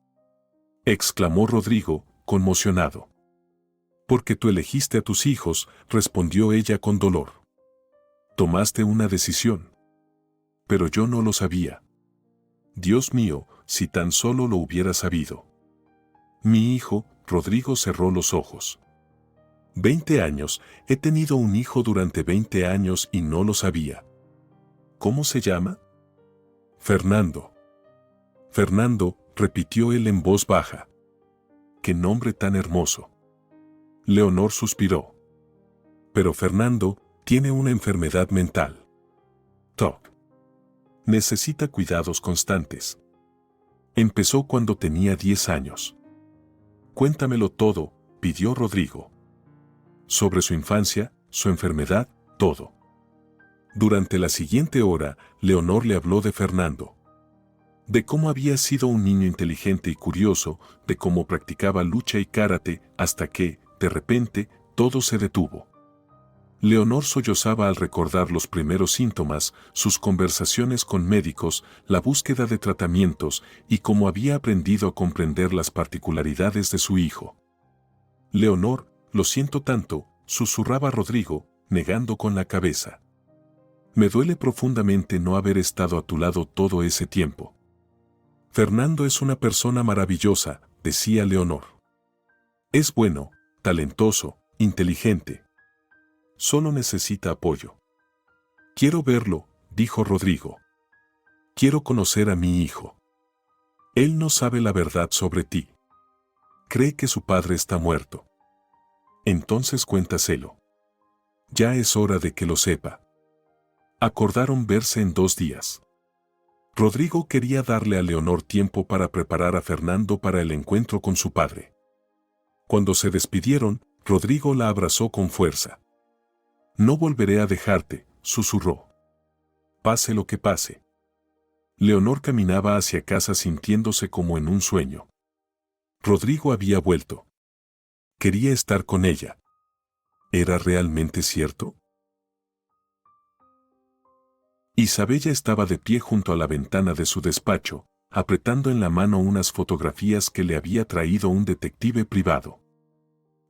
Exclamó Rodrigo, conmocionado. Porque tú elegiste a tus hijos, respondió ella con dolor. Tomaste una decisión. Pero yo no lo sabía. Dios mío, si tan solo lo hubiera sabido. Mi hijo, Rodrigo cerró los ojos. 20 años, he tenido un hijo durante 20 años y no lo sabía. ¿Cómo se llama? Fernando. Fernando, repitió él en voz baja. ¡Qué nombre tan hermoso! Leonor suspiró. Pero Fernando tiene una enfermedad mental. TOC. Necesita cuidados constantes. Empezó cuando tenía 10 años. Cuéntamelo todo, pidió Rodrigo. Sobre su infancia, su enfermedad, todo. Durante la siguiente hora, Leonor le habló de Fernando. De cómo había sido un niño inteligente y curioso, de cómo practicaba lucha y karate, hasta que, de repente, todo se detuvo. Leonor sollozaba al recordar los primeros síntomas, sus conversaciones con médicos, la búsqueda de tratamientos y cómo había aprendido a comprender las particularidades de su hijo. Leonor, lo siento tanto, susurraba Rodrigo, negando con la cabeza. Me duele profundamente no haber estado a tu lado todo ese tiempo. Fernando es una persona maravillosa, decía Leonor. Es bueno, talentoso, inteligente. Solo necesita apoyo. Quiero verlo, dijo Rodrigo. Quiero conocer a mi hijo. Él no sabe la verdad sobre ti. Cree que su padre está muerto. Entonces cuéntaselo. Ya es hora de que lo sepa. Acordaron verse en 2 días. Rodrigo quería darle a Leonor tiempo para preparar a Fernando para el encuentro con su padre. Cuando se despidieron, Rodrigo la abrazó con fuerza. No volveré a dejarte, susurró. Pase lo que pase. Leonor caminaba hacia casa sintiéndose como en un sueño. Rodrigo había vuelto. Quería estar con ella. ¿Era realmente cierto? Isabella estaba de pie junto a la ventana de su despacho, apretando en la mano unas fotografías que le había traído un detective privado.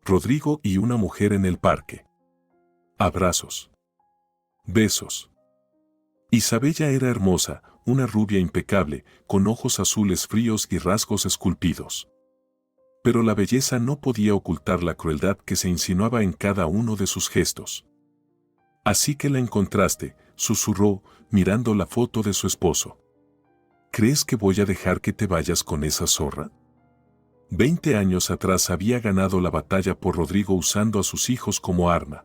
Rodrigo y una mujer en el parque. Abrazos. Besos. Isabella era hermosa, una rubia impecable, con ojos azules fríos y rasgos esculpidos. Pero la belleza no podía ocultar la crueldad que se insinuaba en cada uno de sus gestos. Así que la encontraste, susurró, mirando la foto de su esposo. ¿Crees que voy a dejar que te vayas con esa zorra? 20 años atrás había ganado la batalla por Rodrigo usando a sus hijos como arma.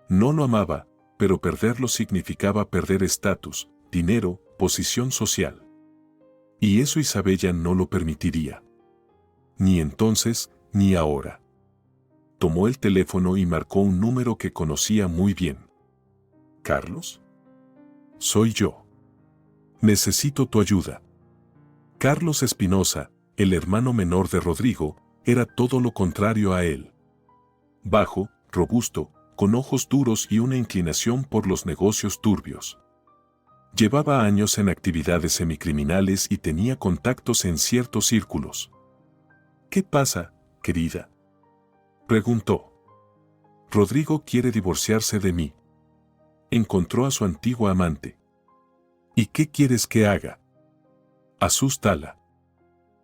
No lo amaba, pero perderlo significaba perder estatus, dinero, posición social. Y eso Isabella no lo permitiría. Ni entonces, ni ahora. Tomó el teléfono y marcó un número que conocía muy bien. ¿Carlos? Soy yo. Necesito tu ayuda. Carlos Espinosa, el hermano menor de Rodrigo, era todo lo contrario a él. Bajo, robusto, con ojos duros y una inclinación por los negocios turbios. Llevaba años en actividades semicriminales y tenía contactos en ciertos círculos. ¿Qué pasa, querida?, preguntó. Rodrigo quiere divorciarse de mí. Encontró a su antigua amante. ¿Y qué quieres que haga? Asústala.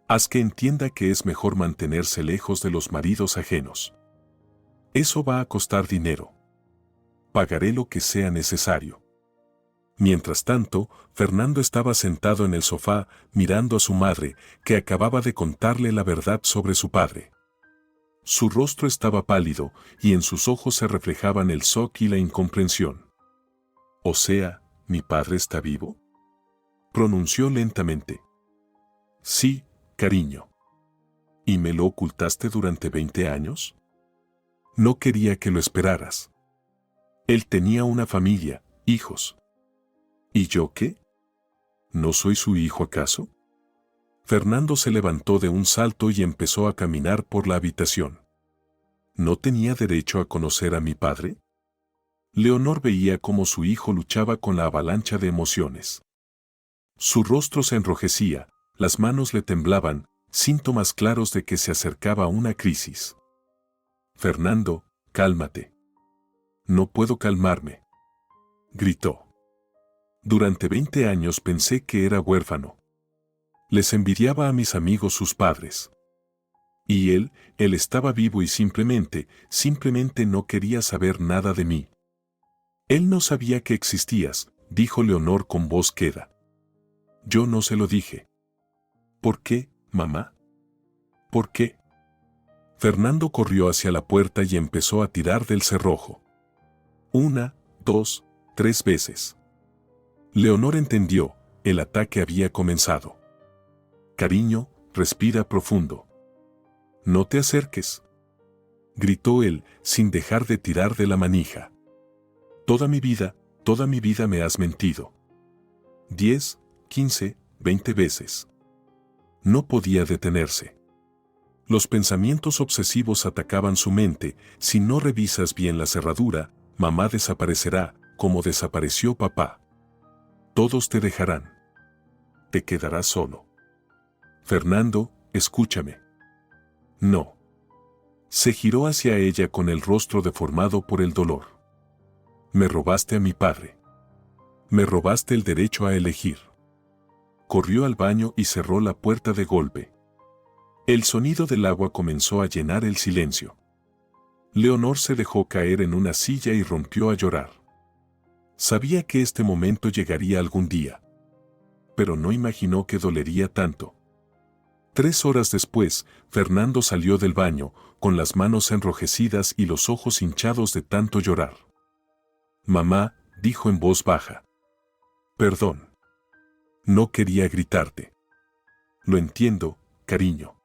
Haz que entienda que es mejor mantenerse lejos de los maridos ajenos. Eso va a costar dinero. Pagaré lo que sea necesario. Mientras tanto, Fernando estaba sentado en el sofá, mirando a su madre, que acababa de contarle la verdad sobre su padre. Su rostro estaba pálido, y en sus ojos se reflejaban el shock y la incomprensión. «O sea, ¿mi padre está vivo?», pronunció lentamente. «Sí, cariño». «¿Y me lo ocultaste durante 20 años?» «No quería que lo esperaras. Él tenía una familia, hijos». «¿Y yo qué? ¿No soy su hijo acaso?». Fernando se levantó de un salto y empezó a caminar por la habitación. ¿No tenía derecho a conocer a mi padre? Leonor veía cómo su hijo luchaba con la avalancha de emociones. Su rostro se enrojecía, las manos le temblaban, síntomas claros de que se acercaba una crisis. «Fernando, cálmate». «No puedo calmarme», gritó. «Durante 20 años pensé que era huérfano. Les envidiaba a mis amigos sus padres. Y él estaba vivo y simplemente no quería saber nada de mí». «Él no sabía que existías», dijo Leonor con voz queda. «Yo no se lo dije». «¿Por qué, mamá? ¿Por qué?». Fernando corrió hacia la puerta y empezó a tirar del cerrojo. 1, 2, 3 veces. Leonor entendió, el ataque había comenzado. «Cariño, respira profundo. No te acerques», gritó él, sin dejar de tirar de la manija. Toda mi vida me has mentido». 10, 15, 20 veces. No podía detenerse. Los pensamientos obsesivos atacaban su mente. Si no revisas bien la cerradura, mamá desaparecerá, como desapareció papá. Todos te dejarán. Te quedarás solo. Fernando, escúchame. No. Se giró hacia ella con el rostro deformado por el dolor. Me robaste a mi padre. Me robaste el derecho a elegir. Corrió al baño y cerró la puerta de golpe. El sonido del agua comenzó a llenar el silencio. Leonor se dejó caer en una silla y rompió a llorar. Sabía que este momento llegaría algún día. Pero no imaginó que dolería tanto. 3 horas después, Fernando salió del baño, con las manos enrojecidas y los ojos hinchados de tanto llorar. Mamá, dijo en voz baja. Perdón. No quería gritarte. Lo entiendo, cariño.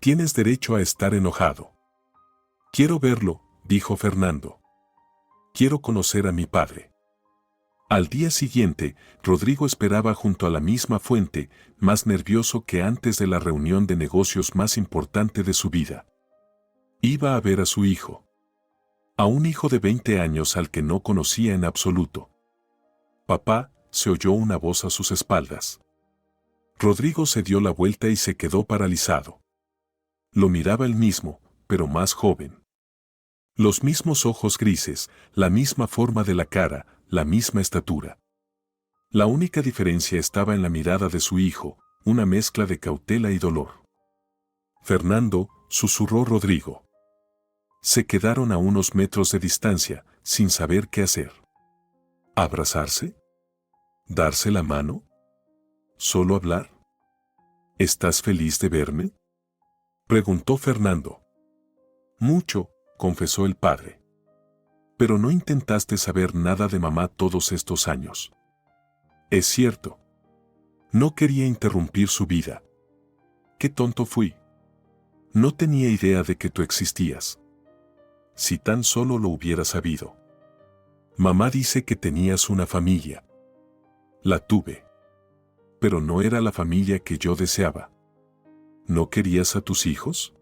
Tienes derecho a estar enojado. Quiero verlo, dijo Fernando. Quiero conocer a mi padre. Al día siguiente, Rodrigo esperaba junto a la misma fuente, más nervioso que antes de la reunión de negocios más importante de su vida. Iba a ver a su hijo. A un hijo de 20 años al que no conocía en absoluto. Papá, se oyó una voz a sus espaldas. Rodrigo se dio la vuelta y se quedó paralizado. Lo miraba él mismo, pero más joven. Los mismos ojos grises, la misma forma de la cara, la misma estatura. La única diferencia estaba en la mirada de su hijo, una mezcla de cautela y dolor. Fernando, susurró Rodrigo. Se quedaron a unos metros de distancia, sin saber qué hacer. ¿Abrazarse? ¿Darse la mano? ¿Solo hablar? ¿Estás feliz de verme?, preguntó Fernando. Mucho, confesó el padre. Pero no intentaste saber nada de mamá todos estos años. Es cierto. No quería interrumpir su vida. Qué tonto fui. No tenía idea de que tú existías. Si tan solo lo hubiera sabido. Mamá dice que tenías una familia. La tuve. Pero no era la familia que yo deseaba. ¿No querías a tus hijos?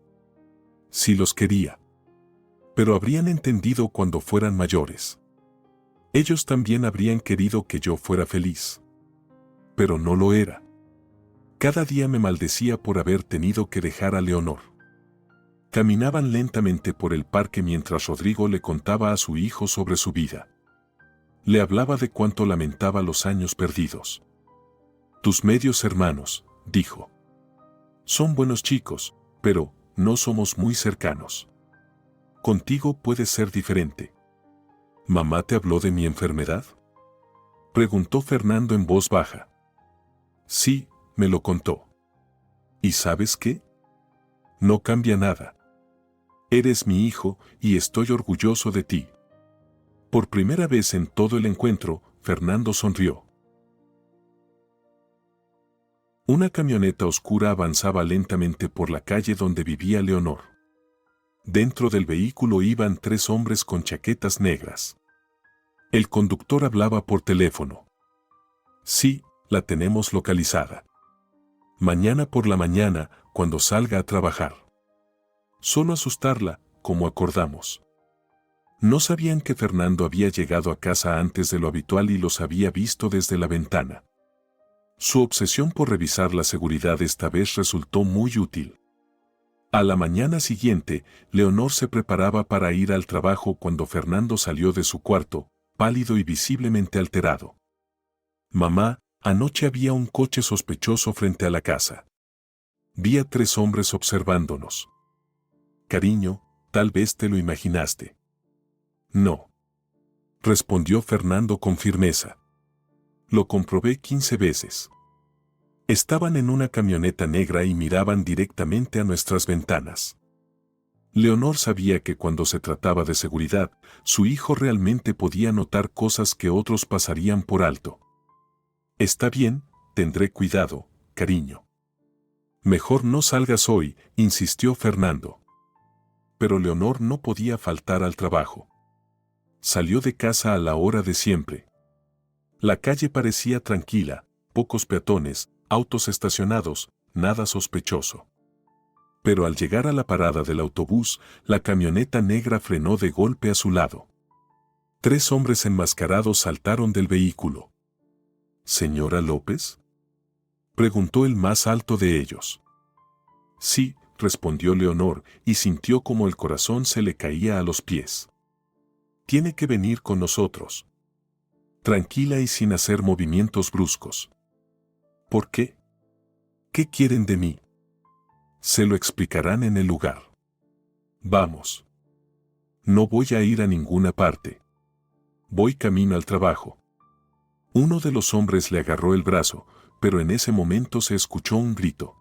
Sí los quería. Pero habrían entendido cuando fueran mayores. Ellos también habrían querido que yo fuera feliz. Pero no lo era. Cada día me maldecía por haber tenido que dejar a Leonor. Caminaban lentamente por el parque mientras Rodrigo le contaba a su hijo sobre su vida. Le hablaba de cuánto lamentaba los años perdidos. Tus medios hermanos, dijo. Son buenos chicos, pero no somos muy cercanos. Contigo puede ser diferente. ¿Mamá te habló de mi enfermedad?, preguntó Fernando en voz baja. Sí, me lo contó. ¿Y sabes qué? No cambia nada. Eres mi hijo y estoy orgulloso de ti. Por primera vez en todo el encuentro, Fernando sonrió. Una camioneta oscura avanzaba lentamente por la calle donde vivía Leonor. Dentro del vehículo iban 3 hombres con chaquetas negras. El conductor hablaba por teléfono. Sí, la tenemos localizada. Mañana por la mañana, cuando salga a trabajar. Solo asustarla, como acordamos. No sabían que Fernando había llegado a casa antes de lo habitual y los había visto desde la ventana. Su obsesión por revisar la seguridad esta vez resultó muy útil. A la mañana siguiente, Leonor se preparaba para ir al trabajo cuando Fernando salió de su cuarto, pálido y visiblemente alterado. Mamá, anoche había un coche sospechoso frente a la casa. Vi a 3 hombres observándonos. Cariño, tal vez te lo imaginaste. No. Respondió Fernando con firmeza. Lo comprobé 15 veces. Estaban en una camioneta negra y miraban directamente a nuestras ventanas. Leonor sabía que cuando se trataba de seguridad, su hijo realmente podía notar cosas que otros pasarían por alto. Está bien, tendré cuidado, cariño. Mejor no salgas hoy, insistió Fernando. Pero Leonor no podía faltar al trabajo. Salió de casa a la hora de siempre. La calle parecía tranquila, pocos peatones, autos estacionados, nada sospechoso. Pero al llegar a la parada del autobús, la camioneta negra frenó de golpe a su lado. 3 hombres enmascarados saltaron del vehículo. ¿Señora López?, preguntó el más alto de ellos. Sí, respondió Leonor, y sintió como el corazón se le caía a los pies. Tiene que venir con nosotros. Tranquila y sin hacer movimientos bruscos. ¿Por qué? ¿Qué quieren de mí? Se lo explicarán en el lugar. Vamos. No voy a ir a ninguna parte. Voy camino al trabajo. Uno de los hombres le agarró el brazo, pero en ese momento se escuchó un grito.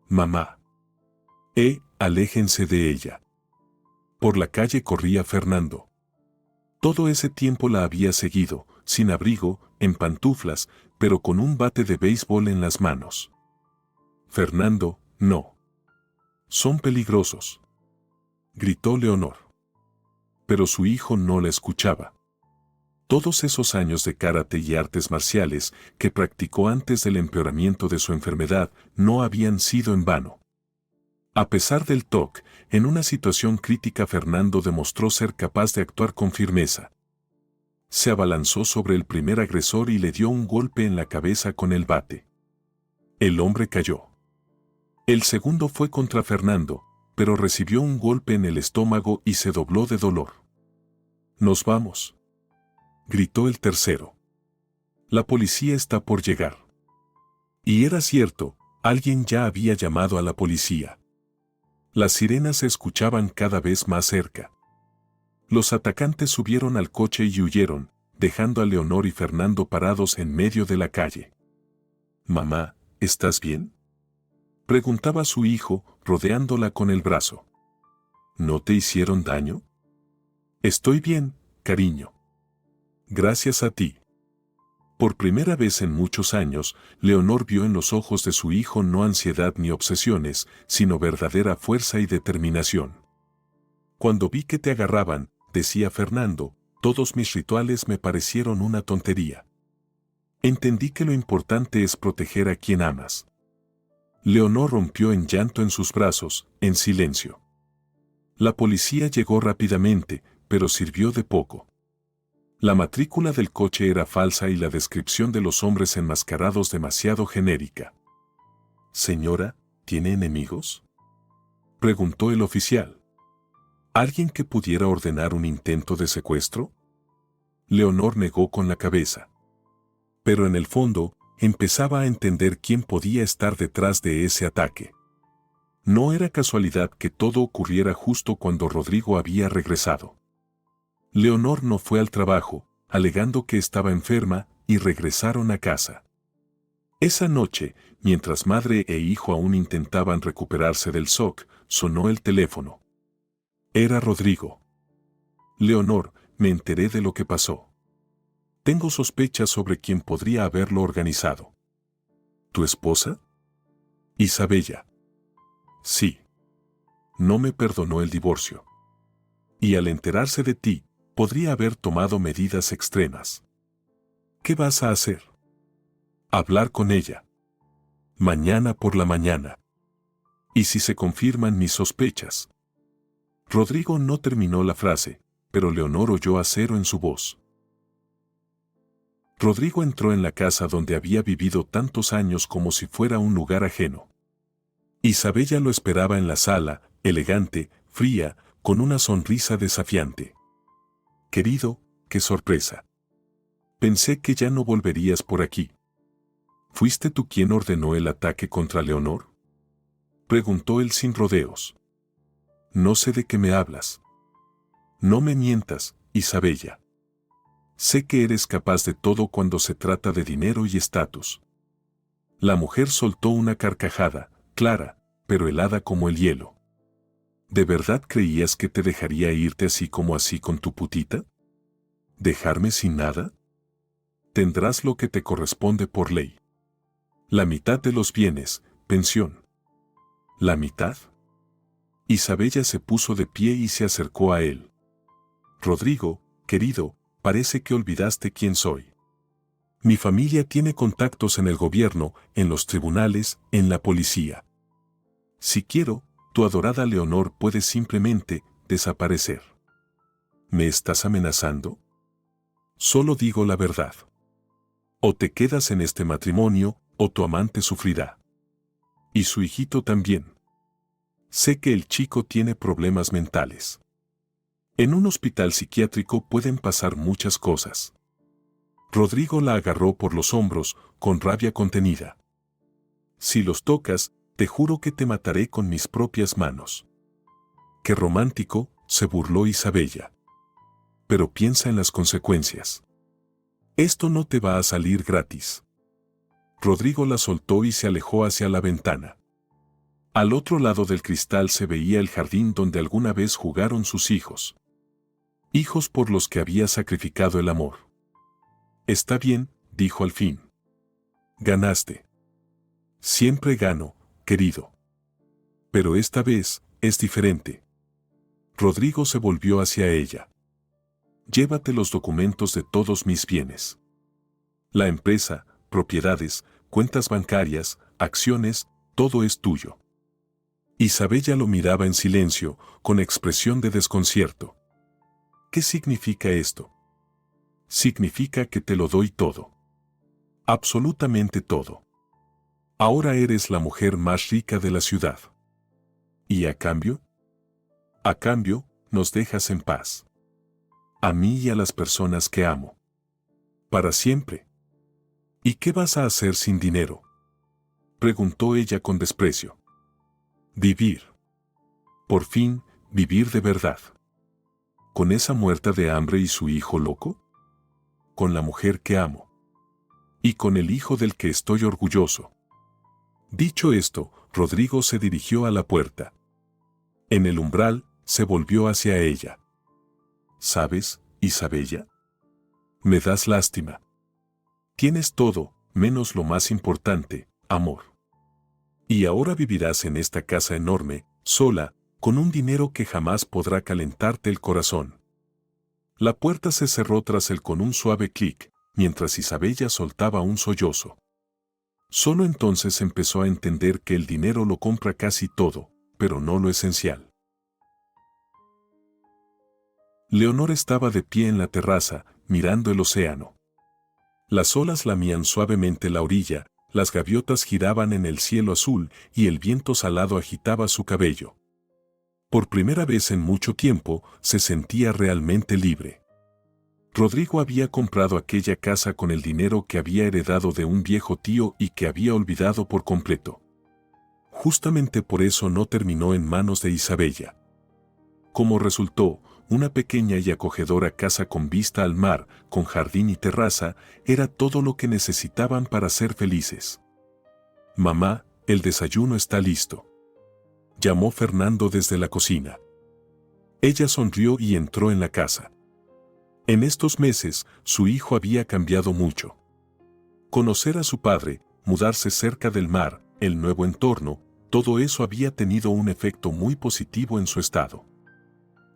Mamá. Aléjense de ella. Por la calle corría Fernando. Todo ese tiempo la había seguido, sin abrigo, en pantuflas, pero con un bate de béisbol en las manos. Fernando, no. Son peligrosos, gritó Leonor. Pero su hijo no la escuchaba. Todos esos años de karate y artes marciales que practicó antes del empeoramiento de su enfermedad no habían sido en vano. A pesar del TOC, en una situación crítica Fernando demostró ser capaz de actuar con firmeza. Se abalanzó sobre el primer agresor y le dio un golpe en la cabeza con el bate. El hombre cayó. El segundo fue contra Fernando, pero recibió un golpe en el estómago y se dobló de dolor. «Nos vamos», gritó el tercero. «La policía está por llegar». Y era cierto, alguien ya había llamado a la policía. Las sirenas se escuchaban cada vez más cerca. Los atacantes subieron al coche y huyeron, dejando a Leonor y Fernando parados en medio de la calle. «Mamá, ¿estás bien?», preguntaba su hijo, rodeándola con el brazo. «¿No te hicieron daño?». «Estoy bien, cariño. Gracias a ti». Por primera vez en muchos años, Leonor vio en los ojos de su hijo no ansiedad ni obsesiones, sino verdadera fuerza y determinación. «Cuando vi que te agarraban», decía Fernando, «todos mis rituales me parecieron una tontería. Entendí que lo importante es proteger a quien amas». Leonor rompió en llanto en sus brazos, en silencio. La policía llegó rápidamente, pero sirvió de poco. La matrícula del coche era falsa y la descripción de los hombres enmascarados demasiado genérica. «Señora, ¿tiene enemigos?», preguntó el oficial. «¿Alguien que pudiera ordenar un intento de secuestro?». Leonor negó con la cabeza. Pero en el fondo, empezaba a entender quién podía estar detrás de ese ataque. No era casualidad que todo ocurriera justo cuando Rodrigo había regresado. Leonor no fue al trabajo, alegando que estaba enferma, y regresaron a casa. Esa noche, mientras madre e hijo aún intentaban recuperarse del shock, sonó el teléfono. Era Rodrigo. «Leonor, me enteré de lo que pasó. Tengo sospechas sobre quién podría haberlo organizado». «¿Tu esposa?». «Isabella». «Sí. No me perdonó el divorcio. Y al enterarse de ti, podría haber tomado medidas extremas». «¿Qué vas a hacer?». «Hablar con ella. Mañana por la mañana. ¿Y si se confirman mis sospechas?». Rodrigo no terminó la frase, pero Leonor oyó acero en su voz. Rodrigo entró en la casa donde había vivido tantos años como si fuera un lugar ajeno. Isabella lo esperaba en la sala, elegante, fría, con una sonrisa desafiante. «Querido, qué sorpresa. Pensé que ya no volverías por aquí». «¿Fuiste tú quien ordenó el ataque contra Leonor?», preguntó él sin rodeos. «No sé de qué me hablas». «No me mientas, Isabella. Sé que eres capaz de todo cuando se trata de dinero y estatus». La mujer soltó una carcajada, clara, pero helada como el hielo. «¿De verdad creías que te dejaría irte así como así con tu putita? ¿Dejarme sin nada? Tendrás lo que te corresponde por ley. La mitad de los bienes, pensión». «¿La mitad?». Isabella se puso de pie y se acercó a él. «Rodrigo, querido, parece que olvidaste quién soy. Mi familia tiene contactos en el gobierno, en los tribunales, en la policía. Si quiero, tu adorada Leonor puede simplemente desaparecer». «¿Me estás amenazando?». «Solo digo la verdad. O te quedas en este matrimonio, o tu amante sufrirá. Y su hijito también. Sé que el chico tiene problemas mentales. En un hospital psiquiátrico pueden pasar muchas cosas». Rodrigo la agarró por los hombros, con rabia contenida. «Si los tocas, te juro que te mataré con mis propias manos». «Qué romántico», se burló Isabella. «Pero piensa en las consecuencias. Esto no te va a salir gratis». Rodrigo la soltó y se alejó hacia la ventana. Al otro lado del cristal se veía el jardín donde alguna vez jugaron sus hijos. hijos por los que había sacrificado el amor. Está bien, dijo al fin. Ganaste. Siempre gano, querido. Pero esta vez es diferente. Rodrigo se volvió hacia ella. Llévate los documentos de todos mis bienes. La empresa, propiedades, cuentas bancarias, acciones, todo es tuyo. Isabella lo miraba en silencio, con expresión de desconcierto. ¿Qué significa esto? Significa que te lo doy todo. Absolutamente todo. Ahora eres la mujer más rica de la ciudad. ¿Y a cambio? A cambio, nos dejas en paz. A mí y a las personas que amo. Para siempre. ¿Y qué vas a hacer sin dinero? Preguntó ella con desprecio. Vivir. Por fin, vivir de verdad. ¿Con esa muerta de hambre y su hijo loco? Con la mujer que amo. Y con el hijo del que estoy orgulloso. Dicho esto, Rodrigo se dirigió a la puerta. En el umbral, se volvió hacia ella. ¿Sabes, Isabella? Me das lástima. Tienes todo, menos lo más importante, amor. Y ahora vivirás en esta casa enorme, sola, con un dinero que jamás podrá calentarte el corazón. La puerta se cerró tras él con un suave clic, mientras Isabella soltaba un sollozo. Solo entonces empezó a entender que el dinero lo compra casi todo, pero no lo esencial. Leonor estaba de pie en la terraza, mirando el océano. Las olas lamían suavemente la orilla, las gaviotas giraban en el cielo azul y el viento salado agitaba su cabello. Por primera vez en mucho tiempo, se sentía realmente libre. Rodrigo había comprado aquella casa con el dinero que había heredado de un viejo tío y que había olvidado por completo. Justamente por eso no terminó en manos de Isabella. Como resultó, una pequeña y acogedora casa con vista al mar, con jardín y terraza, era todo lo que necesitaban para ser felices. «Mamá, el desayuno está listo», llamó Fernando desde la cocina. Ella sonrió y entró en la casa. En estos meses, su hijo había cambiado mucho. Conocer a su padre, mudarse cerca del mar, el nuevo entorno, todo eso había tenido un efecto muy positivo en su estado.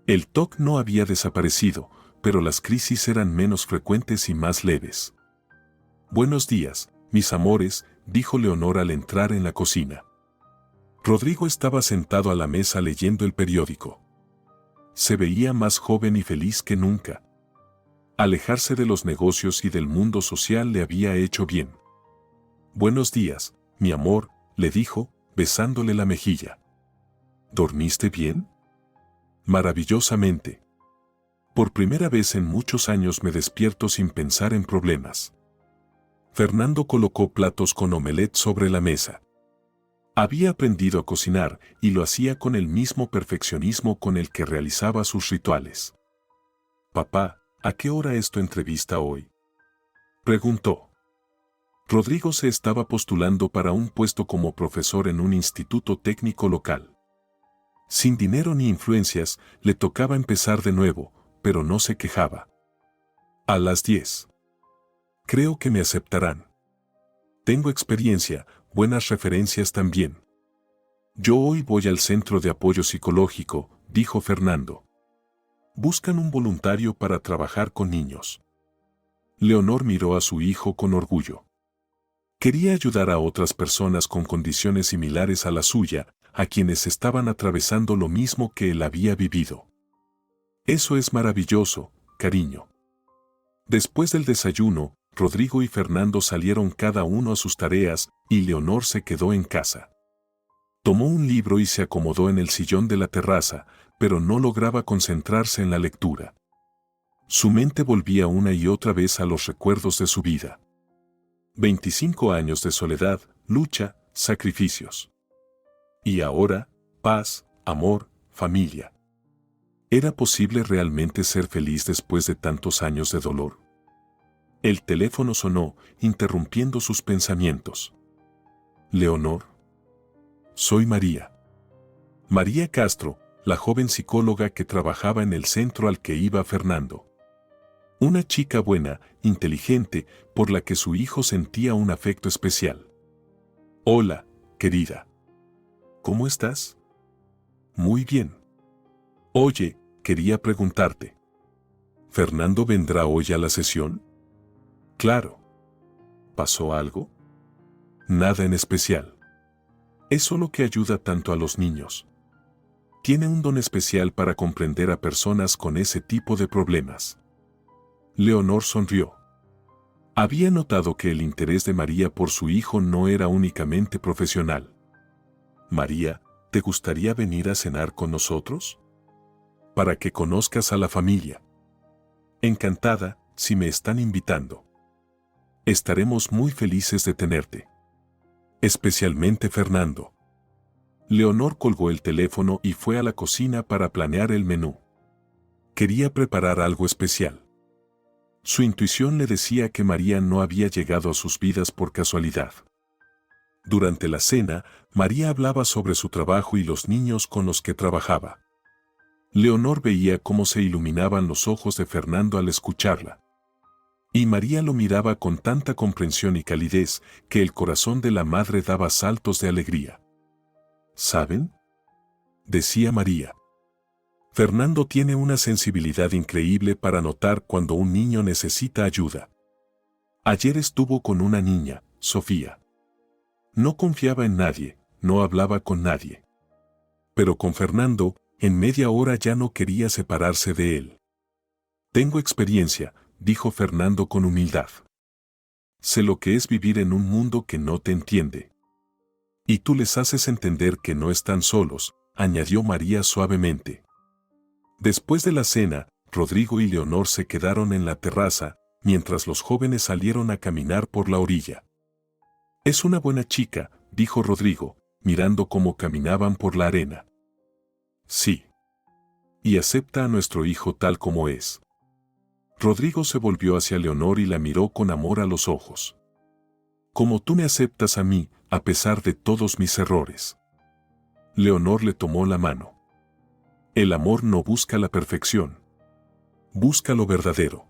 El TOC no había desaparecido, pero las crisis eran menos frecuentes y más leves. «Buenos días, mis amores», dijo Leonor al entrar en la cocina. Rodrigo estaba sentado a la mesa leyendo el periódico. Se veía más joven y feliz que nunca. Alejarse de los negocios y del mundo social le había hecho bien. «Buenos días, mi amor», le dijo, besándole la mejilla. «¿Dormiste bien?» «Maravillosamente. Por primera vez en muchos años me despierto sin pensar en problemas». Fernando colocó platos con omelette sobre la mesa. Había aprendido a cocinar y lo hacía con el mismo perfeccionismo con el que realizaba sus rituales. «Papá, ¿a qué hora es tu entrevista hoy?», preguntó. Rodrigo se estaba postulando para un puesto como profesor en un instituto técnico local. Sin dinero ni influencias, le tocaba empezar de nuevo, pero no se quejaba. «A las 10. Creo que me aceptarán. Tengo experiencia, buenas referencias también». «Yo hoy voy al centro de apoyo psicológico», dijo Fernando. «Buscan un voluntario para trabajar con niños». Leonor miró a su hijo con orgullo. Quería ayudar a otras personas con condiciones similares a la suya, a quienes estaban atravesando lo mismo que él había vivido. «Eso es maravilloso, cariño». Después del desayuno, Rodrigo y Fernando salieron cada uno a sus tareas y Leonor se quedó en casa. Tomó un libro y se acomodó en el sillón de la terraza, pero no lograba concentrarse en la lectura. Su mente volvía una y otra vez a los recuerdos de su vida. 25 años de soledad, lucha, sacrificios. Y ahora, paz, amor, familia. ¿Era posible realmente ser feliz después de tantos años de dolor? El teléfono sonó, interrumpiendo sus pensamientos. «Leonor. Soy María». «María Castro», la joven psicóloga que trabajaba en el centro al que iba Fernando. Una chica buena, inteligente, por la que su hijo sentía un afecto especial. Hola, querida. ¿Cómo estás? Muy bien. Oye, quería preguntarte. ¿Fernando vendrá hoy a la sesión? Claro. ¿Pasó algo? Nada en especial. Es solo que ayuda tanto a los niños. Tiene un don especial para comprender a personas con ese tipo de problemas. Leonor sonrió. Había notado que el interés de María por su hijo no era únicamente profesional. María, ¿te gustaría venir a cenar con nosotros? Para que conozcas a la familia. Encantada, si me están invitando. Estaremos muy felices de tenerte. Especialmente Fernando. Leonor colgó el teléfono y fue a la cocina para planear el menú. Quería preparar algo especial. Su intuición le decía que María no había llegado a sus vidas por casualidad. Durante la cena, María hablaba sobre su trabajo y los niños con los que trabajaba. Leonor veía cómo se iluminaban los ojos de Fernando al escucharla. Y María lo miraba con tanta comprensión y calidez que el corazón de la madre daba saltos de alegría. ¿Saben?, decía María. Fernando tiene una sensibilidad increíble para notar cuando un niño necesita ayuda. Ayer estuvo con una niña, Sofía. No confiaba en nadie, no hablaba con nadie. Pero con Fernando, en media hora ya no quería separarse de él. Tengo experiencia, dijo Fernando con humildad. Sé lo que es vivir en un mundo que no te entiende. Y tú les haces entender que no están solos, añadió María suavemente. Después de la cena, Rodrigo y Leonor se quedaron en la terraza, mientras los jóvenes salieron a caminar por la orilla. Es una buena chica, dijo Rodrigo, mirando cómo caminaban por la arena. Sí. Y acepta a nuestro hijo tal como es. Rodrigo se volvió hacia Leonor y la miró con amor a los ojos. Como tú me aceptas a mí, a pesar de todos mis errores. Leonor le tomó la mano. El amor no busca la perfección. Busca lo verdadero.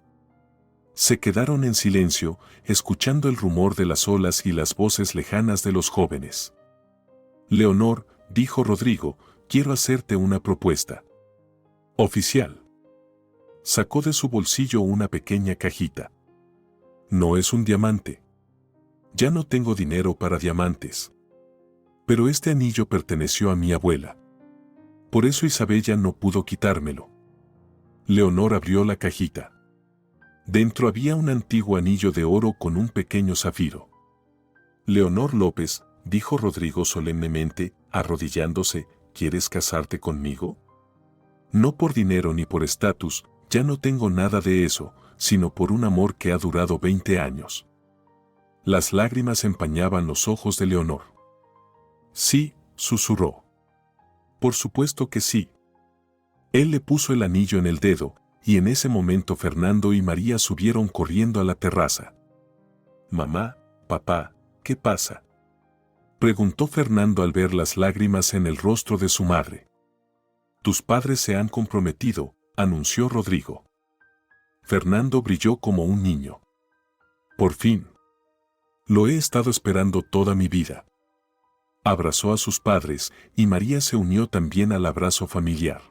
Se quedaron en silencio, escuchando el rumor de las olas y las voces lejanas de los jóvenes. Leonor, dijo Rodrigo, quiero hacerte una propuesta. Oficial. Sacó de su bolsillo una pequeña cajita. No es un diamante. Ya no tengo dinero para diamantes. Pero este anillo perteneció a mi abuela. Por eso Isabella no pudo quitármelo. Leonor abrió la cajita. Dentro había un antiguo anillo de oro con un pequeño zafiro. Leonor López, dijo Rodrigo solemnemente, arrodillándose, ¿quieres casarte conmigo? No por dinero ni por estatus, ya no tengo nada de eso, sino por un amor que ha durado 20 años. Las lágrimas empañaban los ojos de Leonor. Sí, susurró. Por supuesto que sí. Él le puso el anillo en el dedo, y en ese momento Fernando y María subieron corriendo a la terraza. Mamá, papá, ¿qué pasa?, preguntó Fernando al ver las lágrimas en el rostro de su madre. Tus padres se han comprometido, anunció Rodrigo. Fernando brilló como un niño. Por fin. Lo he estado esperando toda mi vida. Abrazó a sus padres y María se unió también al abrazo familiar.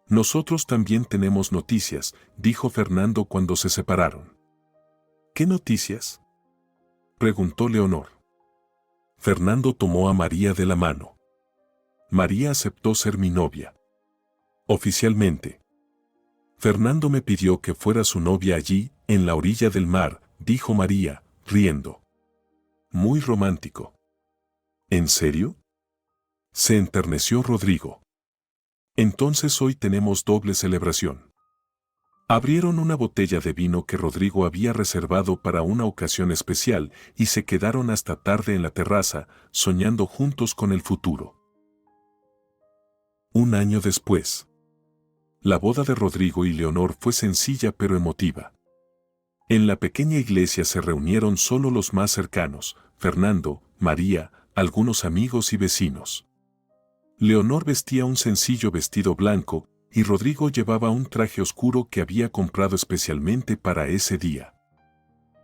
Nosotros también tenemos noticias, dijo Fernando cuando se separaron. ¿Qué noticias?, preguntó Leonor. Fernando tomó a María de la mano. María aceptó ser mi novia. Oficialmente. Fernando me pidió que fuera su novia allí, en la orilla del mar, dijo María, riendo. Muy romántico. ¿En serio?, se enterneció Rodrigo. Entonces hoy tenemos doble celebración. Abrieron una botella de vino que Rodrigo había reservado para una ocasión especial y se quedaron hasta tarde en la terraza, soñando juntos con el futuro. Un año después. La boda de Rodrigo y Leonor fue sencilla pero emotiva. En la pequeña iglesia se reunieron solo los más cercanos, Fernando, María, algunos amigos y vecinos. Leonor vestía un sencillo vestido blanco y Rodrigo llevaba un traje oscuro que había comprado especialmente para ese día.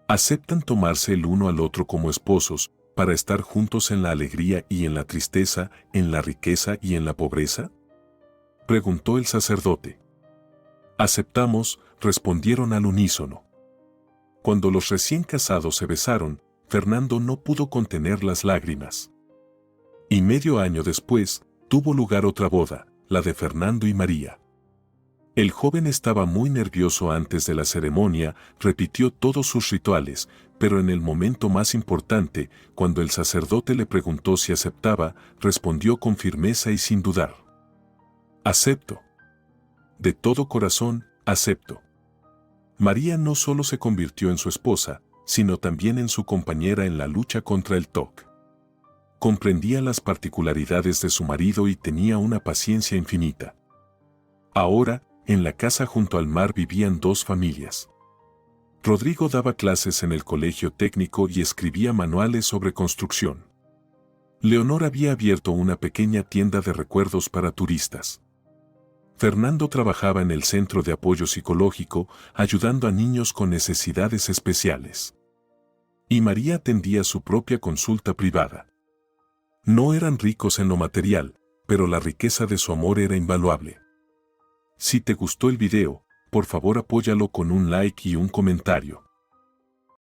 ¿Aceptan tomarse el uno al otro como esposos para estar juntos en la alegría y en la tristeza, en la riqueza y en la pobreza?, preguntó el sacerdote. Aceptamos, respondieron al unísono. Cuando los recién casados se besaron, Fernando no pudo contener las lágrimas. Y medio año después, tuvo lugar otra boda, la de Fernando y María. El joven estaba muy nervioso antes de la ceremonia, repitió todos sus rituales, pero en el momento más importante, cuando el sacerdote le preguntó si aceptaba, respondió con firmeza y sin dudar. Acepto. De todo corazón, acepto. María no solo se convirtió en su esposa, sino también en su compañera en la lucha contra el TOC. Comprendía las particularidades de su marido y tenía una paciencia infinita. Ahora, en la casa junto al mar vivían dos familias. Rodrigo daba clases en el colegio técnico y escribía manuales sobre construcción. Leonor había abierto una pequeña tienda de recuerdos para turistas. Fernando trabajaba en el centro de apoyo psicológico, ayudando a niños con necesidades especiales. Y María atendía su propia consulta privada. No eran ricos en lo material, pero la riqueza de su amor era invaluable. Si te gustó el video, por favor apóyalo con un like y un comentario.